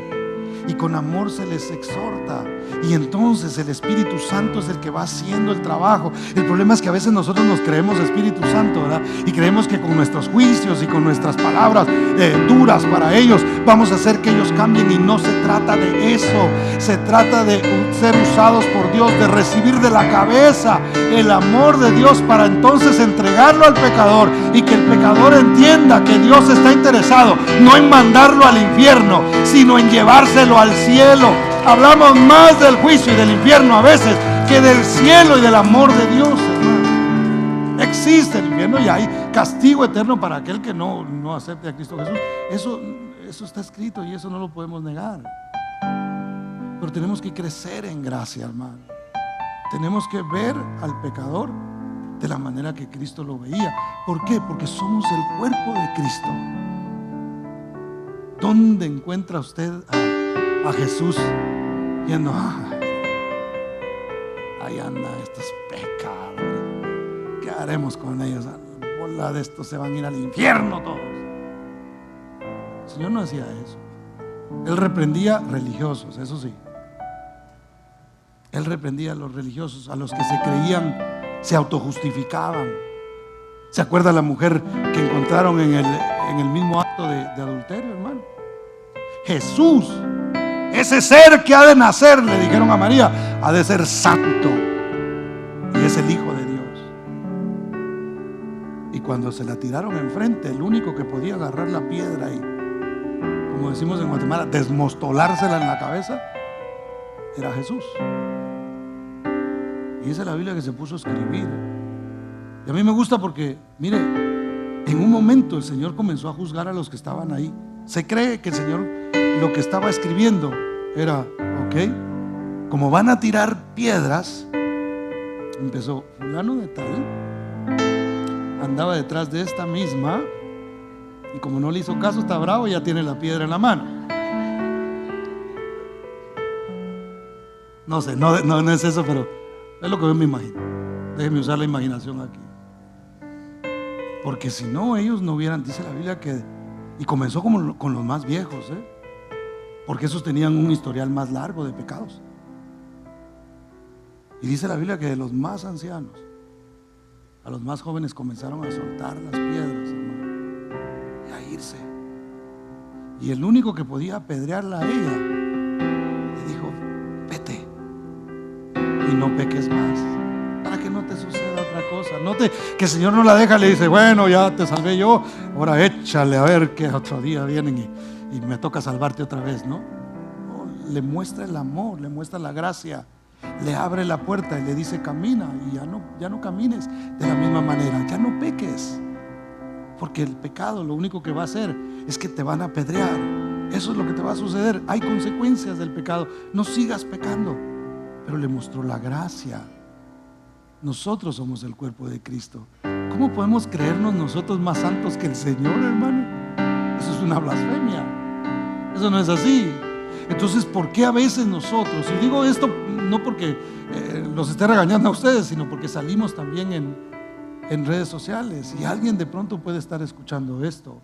y con amor se les exhorta, y entonces el Espíritu Santo es el que va haciendo el trabajo. El problema es que a veces nosotros nos creemos Espíritu Santo, ¿verdad? Y creemos que con nuestros juicios y con nuestras palabras duras para ellos vamos a hacer que ellos cambien, y no se trata de eso. Se trata de ser usados por Dios, de recibir de la cabeza el amor de Dios para entonces entregarlo al pecador, y que el pecador entienda que Dios está interesado no en mandarlo al infierno, sino en llevárselo al cielo. Hablamos más del juicio y del infierno a veces que del cielo y del amor de Dios, hermano. Existe el infierno y hay castigo eterno para aquel que no acepte a Cristo Jesús. Eso está escrito y eso no lo podemos negar. Pero tenemos que crecer en gracia, hermano. Tenemos que ver al pecador de la manera que Cristo lo veía. ¿Por qué? Porque somos el cuerpo de Cristo. ¿Dónde encuentra usted a Jesús yendo? Ahí anda estos pecadores. ¿Qué haremos con ellos? Bola de estos se van a ir al infierno todos. El Señor no hacía eso. Él reprendía religiosos, eso sí. Él reprendía a los religiosos, a los que se creían, se autojustificaban. ¿Se acuerda la mujer que encontraron en el mismo acto de adulterio, hermano? Jesús, ese ser que ha de nacer, le dijeron a María, ha de ser santo y es el Hijo de Dios. Y cuando se la tiraron enfrente, el único que podía agarrar la piedra y, como decimos en Guatemala, desmostolársela en la cabeza, era Jesús. Y dice la Biblia que se puso a escribir. Y a mí me gusta porque, mire, en un momento el Señor comenzó a juzgar a los que estaban ahí. Se cree que el Señor lo que estaba escribiendo era, ok, como van a tirar piedras, empezó, fulano de tal andaba detrás de esta misma, y como no le hizo caso, está bravo y ya tiene la piedra en la mano. No sé, no es eso, pero es lo que yo me imagino. Déjeme usar la imaginación aquí. Porque si no, ellos no hubieran, dice la Biblia que, y comenzó como con los más viejos, porque esos tenían un historial más largo de pecados. Y dice la Biblia que de los más ancianos a los más jóvenes comenzaron a soltar las piedras, hermano, y a irse. Y el único que podía apedrearla a ella le dijo, vete y no peques más, para que no te suceda otra cosa. Que el Señor no la deja, le dice, bueno, ya te salvé yo, ahora échale a ver que otro día vienen y me toca salvarte otra vez, ¿no? No, le muestra el amor, le muestra la gracia, le abre la puerta y le dice, camina, y ya no camines de la misma manera, ya no peques, porque el pecado lo único que va a hacer es que te van a apedrear. Eso es lo que te va a suceder. Hay consecuencias del pecado, no sigas pecando. Pero le mostró la gracia. Nosotros somos el cuerpo de Cristo. ¿Cómo podemos creernos nosotros más santos que el Señor, hermano? Eso es una blasfemia. Eso no es así. Entonces, ¿por qué a veces nosotros, y digo esto no porque los esté regañando a ustedes, sino porque salimos también en redes sociales y alguien de pronto puede estar escuchando esto?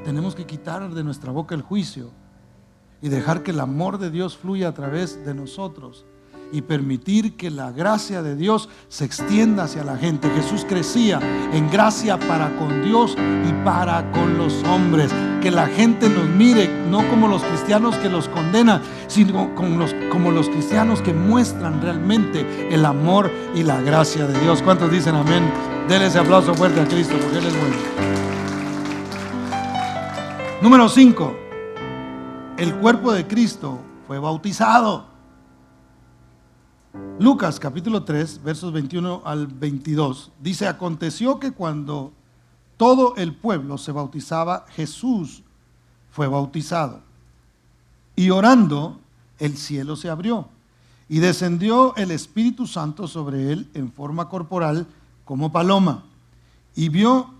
Tenemos que quitar de nuestra boca el juicio y dejar que el amor de Dios fluya a través de nosotros y permitir que la gracia de Dios se extienda hacia la gente. Jesús crecía en gracia para con Dios y para con los hombres. Que la gente nos mire no como los cristianos que los condenan, sino como los cristianos que muestran realmente el amor y la gracia de Dios. ¿Cuántos dicen amén? Denle ese aplauso fuerte a Cristo, porque Él es bueno. Número 5. El cuerpo de Cristo fue bautizado. Lucas capítulo 3 versos 21 al 22 dice: aconteció que cuando todo el pueblo se bautizaba, Jesús fue bautizado, y orando el cielo se abrió y descendió el Espíritu Santo sobre él en forma corporal como paloma, y vino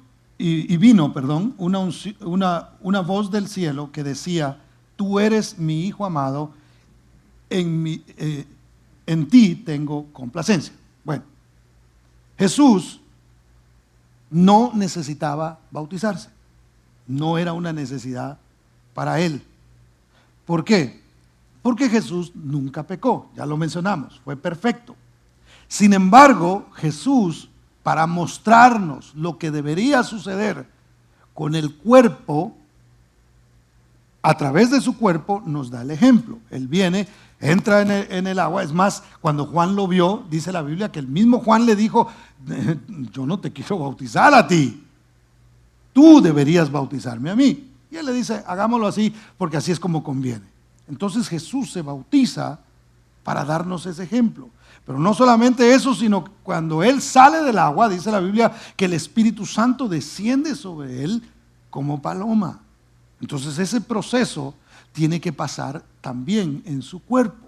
una voz del cielo que decía: tú eres mi Hijo amado, en ti tengo complacencia. Bueno, Jesús no necesitaba bautizarse. No era una necesidad para él. ¿Por qué? Porque Jesús nunca pecó, ya lo mencionamos, fue perfecto. Sin embargo, Jesús, para mostrarnos lo que debería suceder con el cuerpo, a través de su cuerpo nos da el ejemplo. Él viene, entra en el agua. Es más, cuando Juan lo vio, dice la Biblia que el mismo Juan le dijo: yo no te quiero bautizar a ti, tú deberías bautizarme a mí. Y él le dice: hagámoslo así, porque así es como conviene. Entonces Jesús se bautiza para darnos ese ejemplo. Pero no solamente eso, sino cuando Él sale del agua, dice la Biblia que el Espíritu Santo desciende sobre Él como paloma. Entonces ese proceso tiene que pasar también en su cuerpo.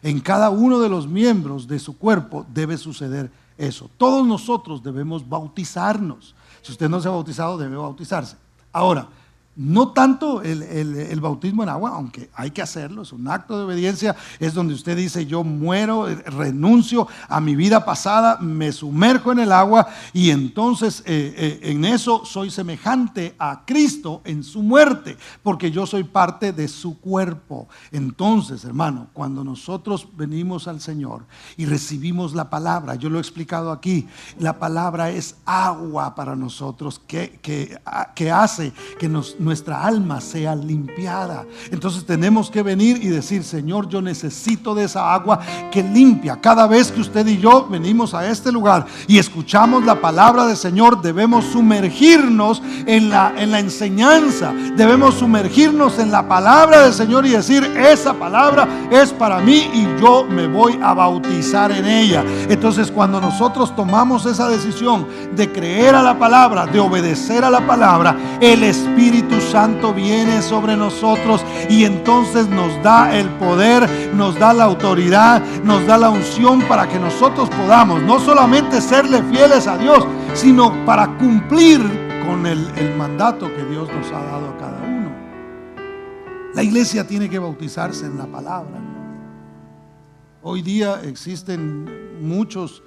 En cada uno de los miembros de su cuerpo debe suceder eso. Todos nosotros debemos bautizarnos. Si usted no se ha bautizado, debe bautizarse. Ahora, no tanto el bautismo en agua, aunque hay que hacerlo, es un acto de obediencia, es donde usted dice: yo muero, renuncio a mi vida pasada, me sumerjo en el agua y entonces en eso soy semejante a Cristo en su muerte, porque yo soy parte de su cuerpo. Entonces, hermano, cuando nosotros venimos al Señor y recibimos la palabra, yo lo he explicado aquí, la palabra es agua para nosotros que hace que nuestra alma sea limpiada. Entonces tenemos que venir y decir: Señor, yo necesito de esa agua que limpia. Cada vez que usted y yo venimos a este lugar y escuchamos la palabra del Señor, debemos sumergirnos en la enseñanza, debemos sumergirnos en la palabra del Señor y decir: esa palabra es para mí y yo me voy a bautizar en ella. Entonces, cuando nosotros tomamos esa decisión de creer a la palabra, de obedecer a la palabra, el Espíritu Santo viene sobre nosotros y entonces nos da el poder, nos da la autoridad, nos da la unción para que nosotros podamos no solamente serle fieles a Dios, sino para cumplir con el mandato que Dios nos ha dado a cada uno. La iglesia tiene que bautizarse en la palabra. Hoy día existen muchos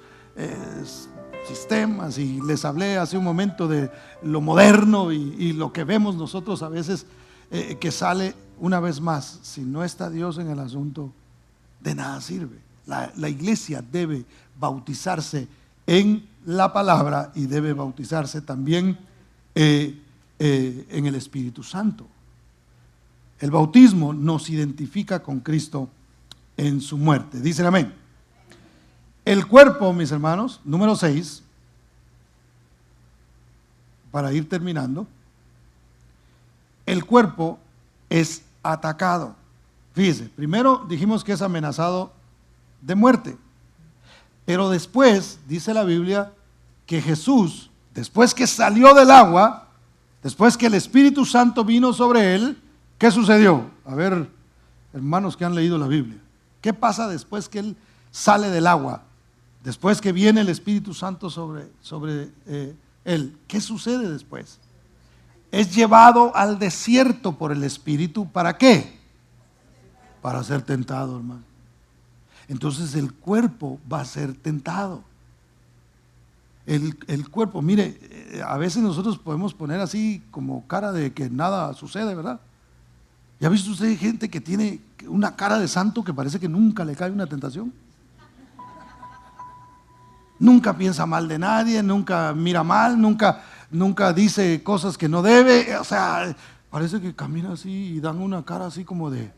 sistemas, y les hablé hace un momento de lo moderno y lo que vemos nosotros a veces que sale. Una vez más, si no está Dios en el asunto, de nada sirve. La iglesia debe bautizarse en la palabra y debe bautizarse también en el Espíritu Santo. El bautismo nos identifica con Cristo en su muerte. Dicen amén. El cuerpo, mis hermanos, número 6, para ir terminando, el cuerpo es atacado. Fíjese, primero dijimos que es amenazado de muerte, pero después dice la Biblia que Jesús, después que salió del agua, después que el Espíritu Santo vino sobre Él, ¿qué sucedió? A ver, hermanos que han leído la Biblia, ¿qué pasa después que Él sale del agua? Después que viene el Espíritu Santo sobre Él, ¿qué sucede después? Es llevado al desierto por el Espíritu. ¿Para qué? Para ser tentado, hermano. Entonces el cuerpo va a ser tentado. El cuerpo, mire, a veces nosotros podemos poner así como cara de que nada sucede, ¿verdad? ¿Ya ha visto usted gente que tiene una cara de santo que parece que nunca le cae una tentación? Nunca piensa mal de nadie, nunca mira mal, nunca dice cosas que no debe. O sea, parece que camina así y dan una cara así como de,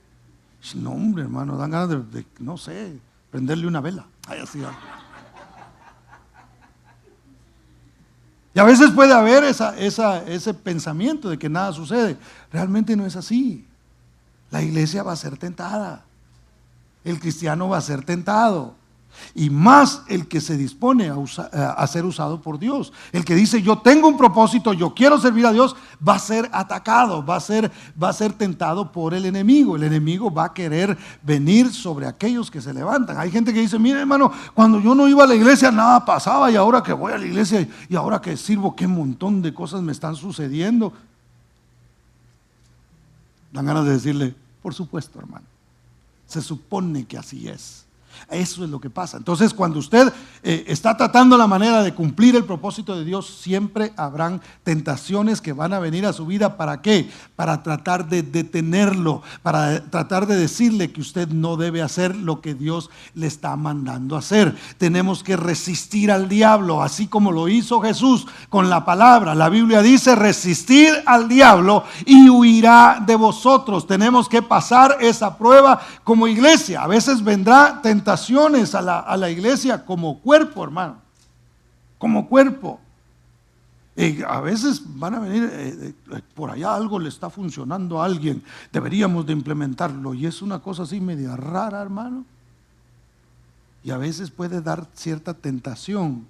no, hombre, hermano, dan ganas de no sé, prenderle una vela. Ay, así. Y a veces puede haber ese pensamiento de que nada sucede. Realmente no es así. La iglesia va a ser tentada. El cristiano va a ser tentado. Y más el que se dispone a ser usado por Dios. El que dice: yo tengo un propósito, yo quiero servir a Dios, va a ser atacado, va a ser tentado por el enemigo. El enemigo va a querer venir sobre aquellos que se levantan. Hay gente que dice: mire, hermano, cuando yo no iba a la iglesia nada pasaba, y ahora que voy a la iglesia y ahora que sirvo, qué montón de cosas me están sucediendo. Dan ganas de decirle: por supuesto, hermano, se supone que así es. Eso es lo que pasa. Entonces, cuando usted está tratando la manera de cumplir el propósito de Dios, siempre habrán tentaciones que van a venir a su vida. ¿Para qué? Para tratar de detenerlo, para tratar de decirle que usted no debe hacer lo que Dios le está mandando hacer. Tenemos que resistir al diablo, así como lo hizo Jesús con la palabra. La Biblia dice: resistir al diablo y huirá de vosotros. Tenemos que pasar esa prueba como iglesia. A veces vendrá tentaciones a la iglesia como cuerpo, hermano, como cuerpo. A veces van a venir, por allá algo le está funcionando a alguien, deberíamos de implementarlo, y es una cosa así media rara, hermano. Y a veces puede dar cierta tentación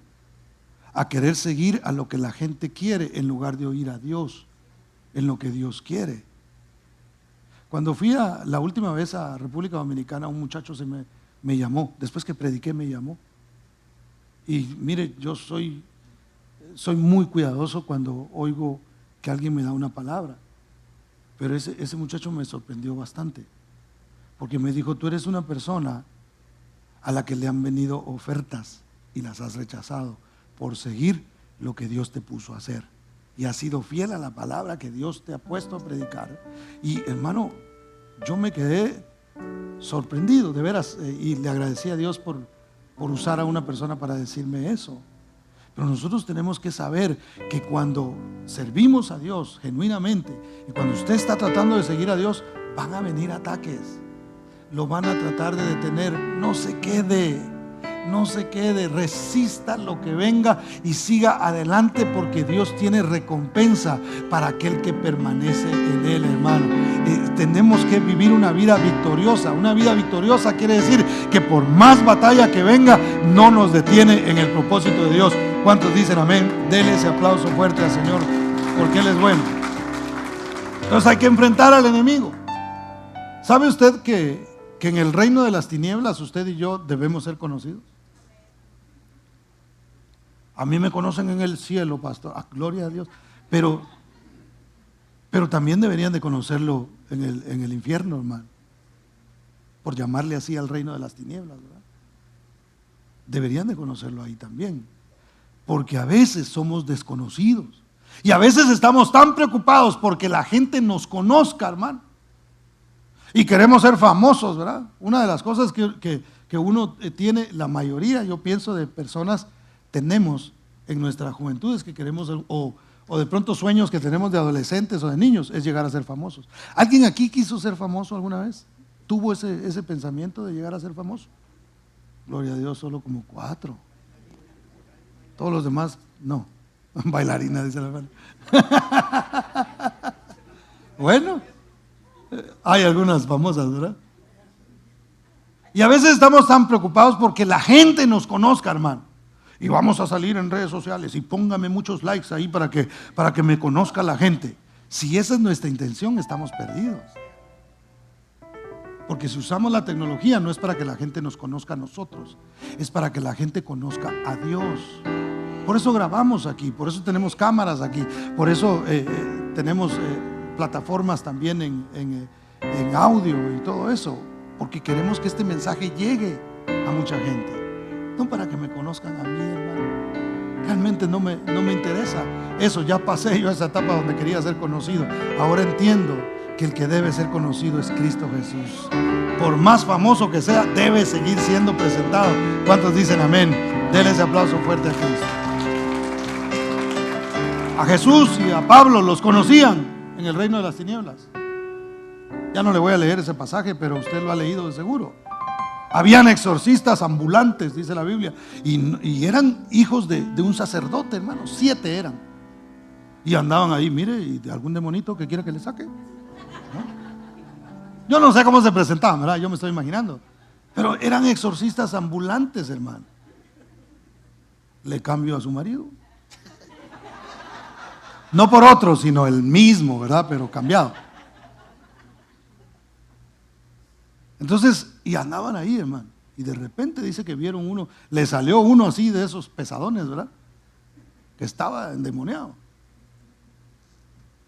a querer seguir a lo que la gente quiere en lugar de oír a Dios, en lo que Dios quiere. Cuando fui la última vez a República Dominicana, un muchacho me llamó, después que prediqué me llamó. Y mire, yo soy muy cuidadoso cuando oigo que alguien me da una palabra, pero ese muchacho me sorprendió bastante, porque me dijo: tú eres una persona a la que le han venido ofertas y las has rechazado por seguir lo que Dios te puso a hacer, y has sido fiel a la palabra que Dios te ha puesto a predicar. Y hermano, yo me quedé sorprendido, de veras, y le agradecí a Dios por usar a una persona para decirme eso. Pero nosotros tenemos que saber que cuando servimos a Dios genuinamente, y cuando usted está tratando de seguir a Dios, van a venir ataques, lo van a tratar de detener. No se quede, resista lo que venga y siga adelante, porque Dios tiene recompensa para aquel que permanece en Él, hermano. Tenemos que vivir una vida victoriosa. Una vida victoriosa quiere decir que por más batalla que venga, no nos detiene en el propósito de Dios. ¿Cuántos dicen amén? Dele ese aplauso fuerte al Señor, porque Él es bueno. Entonces hay que enfrentar al enemigo. ¿Sabe usted que en el reino de las tinieblas usted y yo debemos ser conocidos? A mí me conocen en el cielo, pastor, gloria a Dios, pero también deberían de conocerlo en el infierno, hermano, por llamarle así al reino de las tinieblas, ¿verdad? Deberían de conocerlo ahí también, porque a veces somos desconocidos y a veces estamos tan preocupados porque la gente nos conozca, hermano, y queremos ser famosos, ¿verdad? Una de las cosas que uno tiene, la mayoría, yo pienso, de personas tenemos en nuestra juventud, es que queremos ser, o de pronto sueños que tenemos de adolescentes o de niños, es llegar a ser famosos. ¿Alguien aquí quiso ser famoso alguna vez? ¿Tuvo ese pensamiento de llegar a ser famoso? Gloria a Dios, solo como 4. Todos los demás, no. Bailarina, dice la hermana. Bueno, hay algunas famosas, ¿verdad? Y a veces estamos tan preocupados porque la gente nos conozca, hermano. Y vamos a salir en redes sociales y póngame muchos likes ahí para que me conozca la gente. Si esa es nuestra intención, estamos perdidos. Porque si usamos la tecnología no es para que la gente nos conozca a nosotros, es para que la gente conozca a Dios. Por eso grabamos aquí, por eso tenemos cámaras aquí, por eso tenemos plataformas también en audio y todo eso, porque queremos que este mensaje llegue a mucha gente. No para que me conozcan a mí, hermano. Realmente no me interesa eso. Ya pasé yo esa etapa donde quería ser conocido. Ahora entiendo que el que debe ser conocido es Cristo Jesús. Por más famoso que sea, debe seguir siendo presentado. ¿Cuántos dicen amén? Denle ese aplauso fuerte a Cristo. A Jesús y a Pablo los conocían en el reino de las tinieblas. Ya no le voy a leer ese pasaje, pero usted lo ha leído de seguro. Habían exorcistas ambulantes, dice la Biblia, y eran hijos de un sacerdote, hermano. 7 eran. Y andaban ahí, mire, y de algún demonito que quiera que le saque, ¿no? Yo no sé cómo se presentaban, ¿verdad? Yo me estoy imaginando. Pero eran exorcistas ambulantes, hermano. Le cambió a su marido. No por otro, sino el mismo, ¿verdad? Pero cambiado. Entonces, y andaban ahí, hermano. Y de repente dice que vieron uno, le salió uno así de esos pesadones, ¿verdad? Que estaba endemoniado.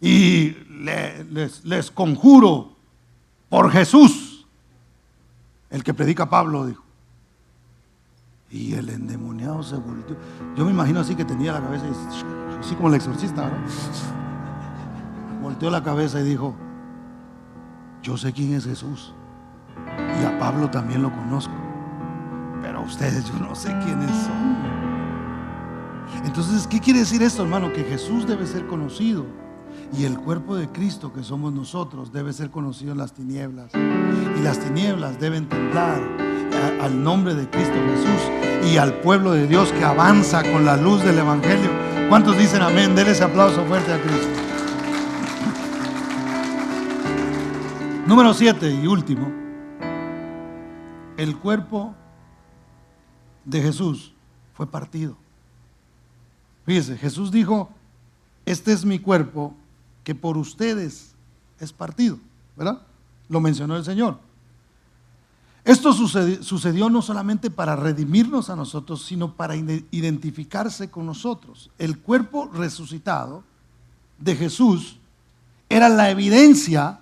Y les conjuro por Jesús, el que predica Pablo, dijo. Y el endemoniado se volteó. Yo me imagino así que tenía la cabeza, así como el exorcista, ¿verdad? Volteó la cabeza y dijo: yo sé quién es Jesús. Y a Pablo también lo conozco, pero a ustedes yo no sé quiénes son. Entonces, ¿qué quiere decir esto, hermano? Que Jesús debe ser conocido y el cuerpo de Cristo, que somos nosotros, debe ser conocido en las tinieblas. Y las tinieblas deben temblar al nombre de Cristo Jesús y al pueblo de Dios que avanza con la luz del Evangelio. ¿Cuántos dicen amén? Denle ese aplauso fuerte a Cristo. Número 7 y último. El cuerpo de Jesús fue partido. Fíjese, Jesús dijo: este es mi cuerpo que por ustedes es partido, ¿verdad? Lo mencionó el Señor. Esto sucedió no solamente para redimirnos a nosotros, sino para identificarse con nosotros. El cuerpo resucitado de Jesús era la evidencia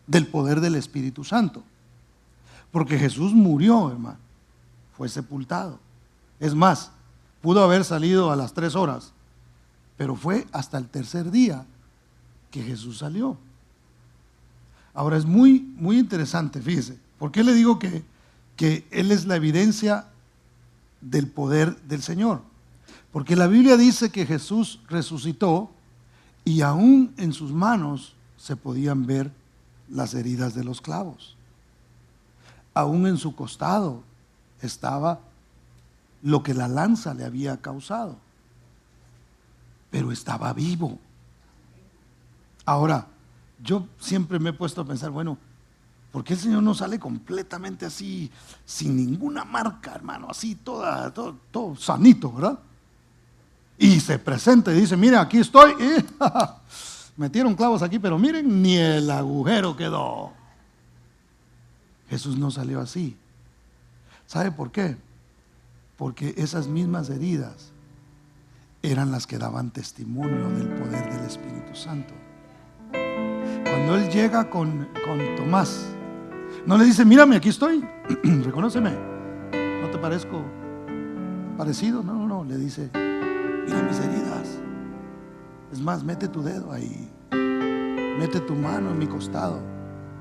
del poder del Espíritu Santo. Porque Jesús murió, hermano, fue sepultado. Es más, pudo haber salido a las 3 horas, pero fue hasta el tercer día que Jesús salió. Ahora es muy interesante, fíjese. ¿Por qué le digo que Él es la evidencia del poder del Señor? Porque la Biblia dice que Jesús resucitó y aún en sus manos se podían ver las heridas de los clavos. Aún en su costado estaba lo que la lanza le había causado. Pero estaba vivo. Ahora, yo siempre me he puesto a pensar, bueno, ¿por qué el Señor no sale completamente así, sin ninguna marca, hermano? Así todo sanito, ¿verdad? Y se presenta y dice: mira, aquí estoy. Metieron clavos aquí, pero miren, ni el agujero quedó. Jesús no salió así. ¿Sabe por qué? Porque esas mismas heridas eran las que daban testimonio del poder del Espíritu Santo. Cuando Él llega con Tomás, no le dice: mírame, aquí estoy, reconóceme, ¿no te parezco parecido? No, le dice: mira mis heridas. Es más, mete tu dedo ahí, mete tu mano en mi costado,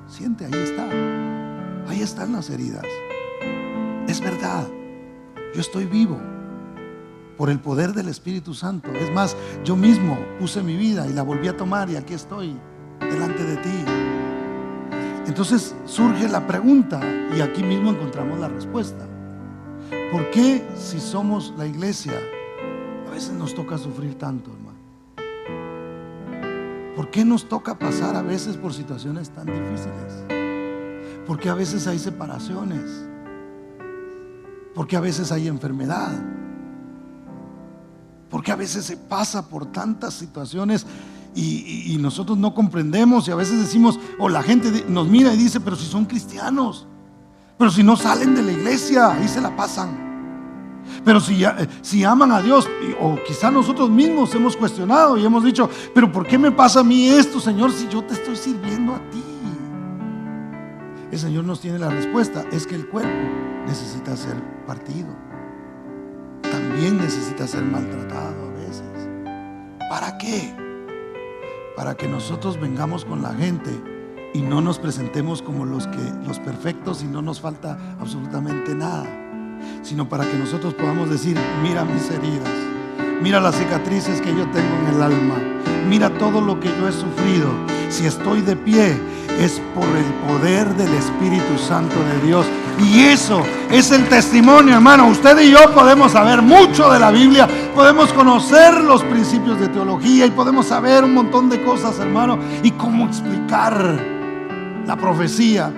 siente, ahí están las heridas. Es verdad, yo estoy vivo por el poder del Espíritu Santo. Es más, yo mismo puse mi vida y la volví a tomar, y aquí estoy delante de ti. Entonces surge la pregunta, y aquí mismo encontramos la respuesta. ¿Por qué, si somos la iglesia, a veces nos toca sufrir tanto, hermano? ¿Por qué nos toca pasar a veces por situaciones tan difíciles? ¿Por qué a veces hay separaciones? ¿Por qué a veces hay enfermedad? ¿Por qué a veces se pasa por tantas situaciones y nosotros no comprendemos? Y a veces decimos, o la gente nos mira y dice: pero si son cristianos, pero si no salen de la iglesia, ahí se la pasan. Pero si aman a Dios, o quizá nosotros mismos hemos cuestionado y hemos dicho: pero ¿por qué me pasa a mí esto, Señor, si yo te estoy sirviendo a ti? El Señor nos tiene la respuesta: es que el cuerpo necesita ser partido, también necesita ser maltratado a veces. ¿Para qué? Para que nosotros vengamos con la gente y no nos presentemos como los perfectos y no nos falta absolutamente nada, sino para que nosotros podamos decir: mira mis heridas, mira las cicatrices que yo tengo en el alma, mira todo lo que yo he sufrido. Si estoy de pie, es por el poder del Espíritu Santo de Dios. Y eso es el testimonio, hermano. Usted y yo podemos saber mucho de la Biblia, podemos conocer los principios de teología y podemos saber un montón de cosas, hermano, y cómo explicar la profecía.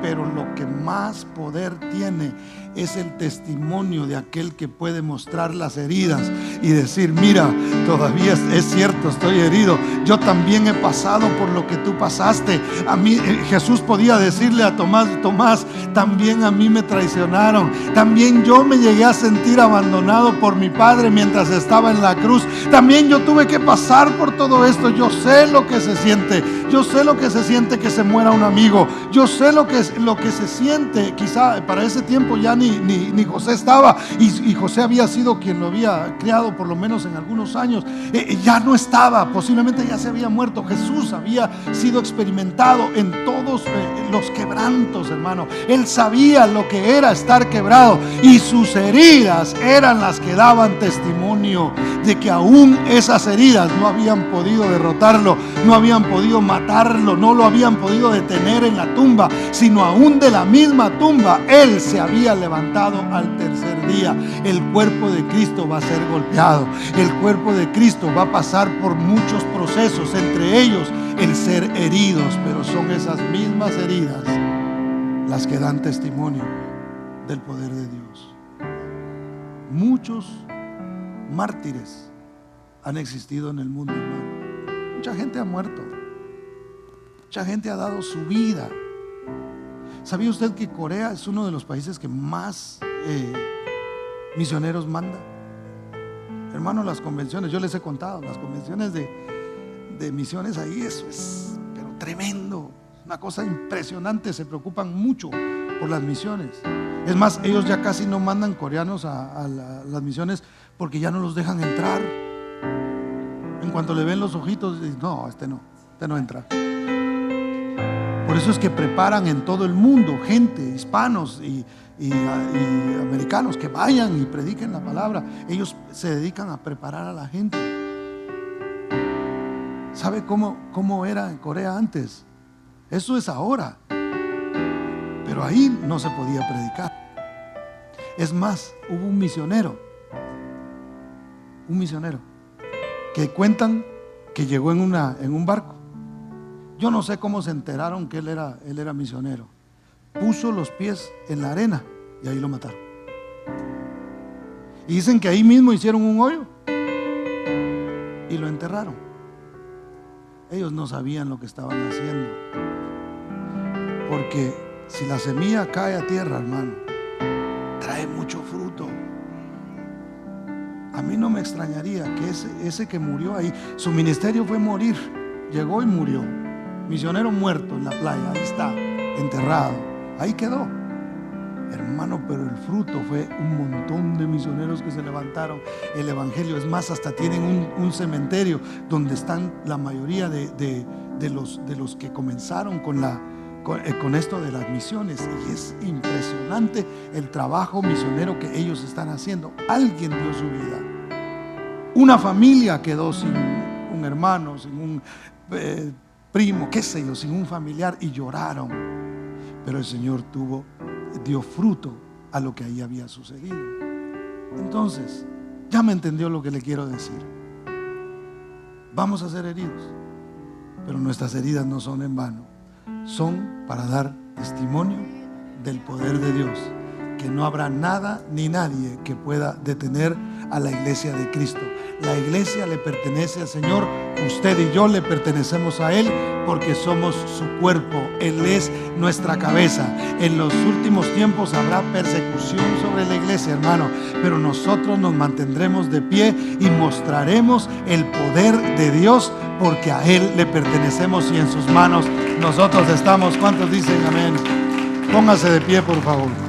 Pero lo que más poder tiene es el testimonio de aquel que puede mostrar las heridas y decir: mira, todavía es cierto, estoy herido. Yo también he pasado por lo que tú pasaste. A mí, Jesús podía decirle a Tomás: Tomás, también a mí me traicionaron. También yo me llegué a sentir abandonado por mi Padre mientras estaba en la cruz. También yo tuve que pasar por todo esto. Yo sé lo que se siente. Yo sé lo que se siente que se muera un amigo. Yo sé lo que se siente. Quizá para ese tiempo ya ni José estaba, y José había sido quien lo había criado por lo menos en algunos años. Ya no estaba, posiblemente ya se había muerto. Jesús había sido experimentado en todos los quebrantos, hermano. Él sabía lo que era estar quebrado, y sus heridas eran las que daban testimonio de que aún esas heridas no habían podido derrotarlo, no habían podido matarlo, no lo habían podido detener en la tumba, sino aún de la misma tumba Él se había levantado al tercer día. día. El cuerpo de Cristo va a ser golpeado. El cuerpo de Cristo va a pasar por muchos procesos, entre ellos el ser heridos, pero son esas mismas heridas las que dan testimonio del poder de Dios. Muchos mártires han existido en el mundo, hermano. Mucha gente ha muerto. Mucha gente ha dado su vida. ¿Sabía usted que Corea es uno de los países que más misioneros manda? Hermano, las convenciones, yo les he contado, las convenciones de misiones ahí, eso es pero tremendo, una cosa impresionante. Se preocupan mucho por las misiones. Es más, ellos ya casi no mandan coreanos a las misiones porque ya no los dejan entrar. En cuanto le ven los ojitos, dicen, no, este no entra. Por eso es que preparan en todo el mundo gente, hispanos y americanos, que vayan y prediquen la palabra. Ellos se dedican a preparar a la gente. ¿Sabe cómo era en Corea antes? Eso es ahora. Pero ahí no se podía predicar. Es más, hubo un misionero que cuentan que llegó en un barco. Yo no sé cómo se enteraron que él era misionero. Puso los pies en la arena y ahí lo mataron. Y dicen que ahí mismo hicieron un hoyo y lo enterraron. Ellos no sabían lo que estaban haciendo. Porque si la semilla cae a tierra, hermano, trae mucho fruto. A mí no me extrañaría que ese que murió ahí, su ministerio fue morir. Llegó y murió. Misionero muerto en la playa, ahí está, enterrado, ahí quedó. Hermano, pero el fruto fue un montón de misioneros que se levantaron. El evangelio, es más, hasta tienen un cementerio donde están la mayoría de los que comenzaron con esto de las misiones. Y es impresionante el trabajo misionero que ellos están haciendo. Alguien dio su vida. Una familia quedó sin un hermano, sin un primo, qué sé yo, sin un familiar, y lloraron. Pero el Señor dio fruto a lo que ahí había sucedido. Entonces, ya me entendió lo que le quiero decir. Vamos a ser heridos, pero nuestras heridas no son en vano. Son para dar testimonio del poder de Dios, que no habrá nada ni nadie que pueda detener a la iglesia de Cristo. La iglesia le pertenece al Señor. Usted y yo le pertenecemos a Él porque somos su cuerpo. Él es nuestra cabeza. En los últimos tiempos habrá persecución sobre la iglesia, hermano, pero nosotros nos mantendremos de pie y mostraremos el poder de Dios, porque a Él le pertenecemos y en sus manos nosotros estamos. ¿Cuántos dicen amén? Póngase de pie, por favor.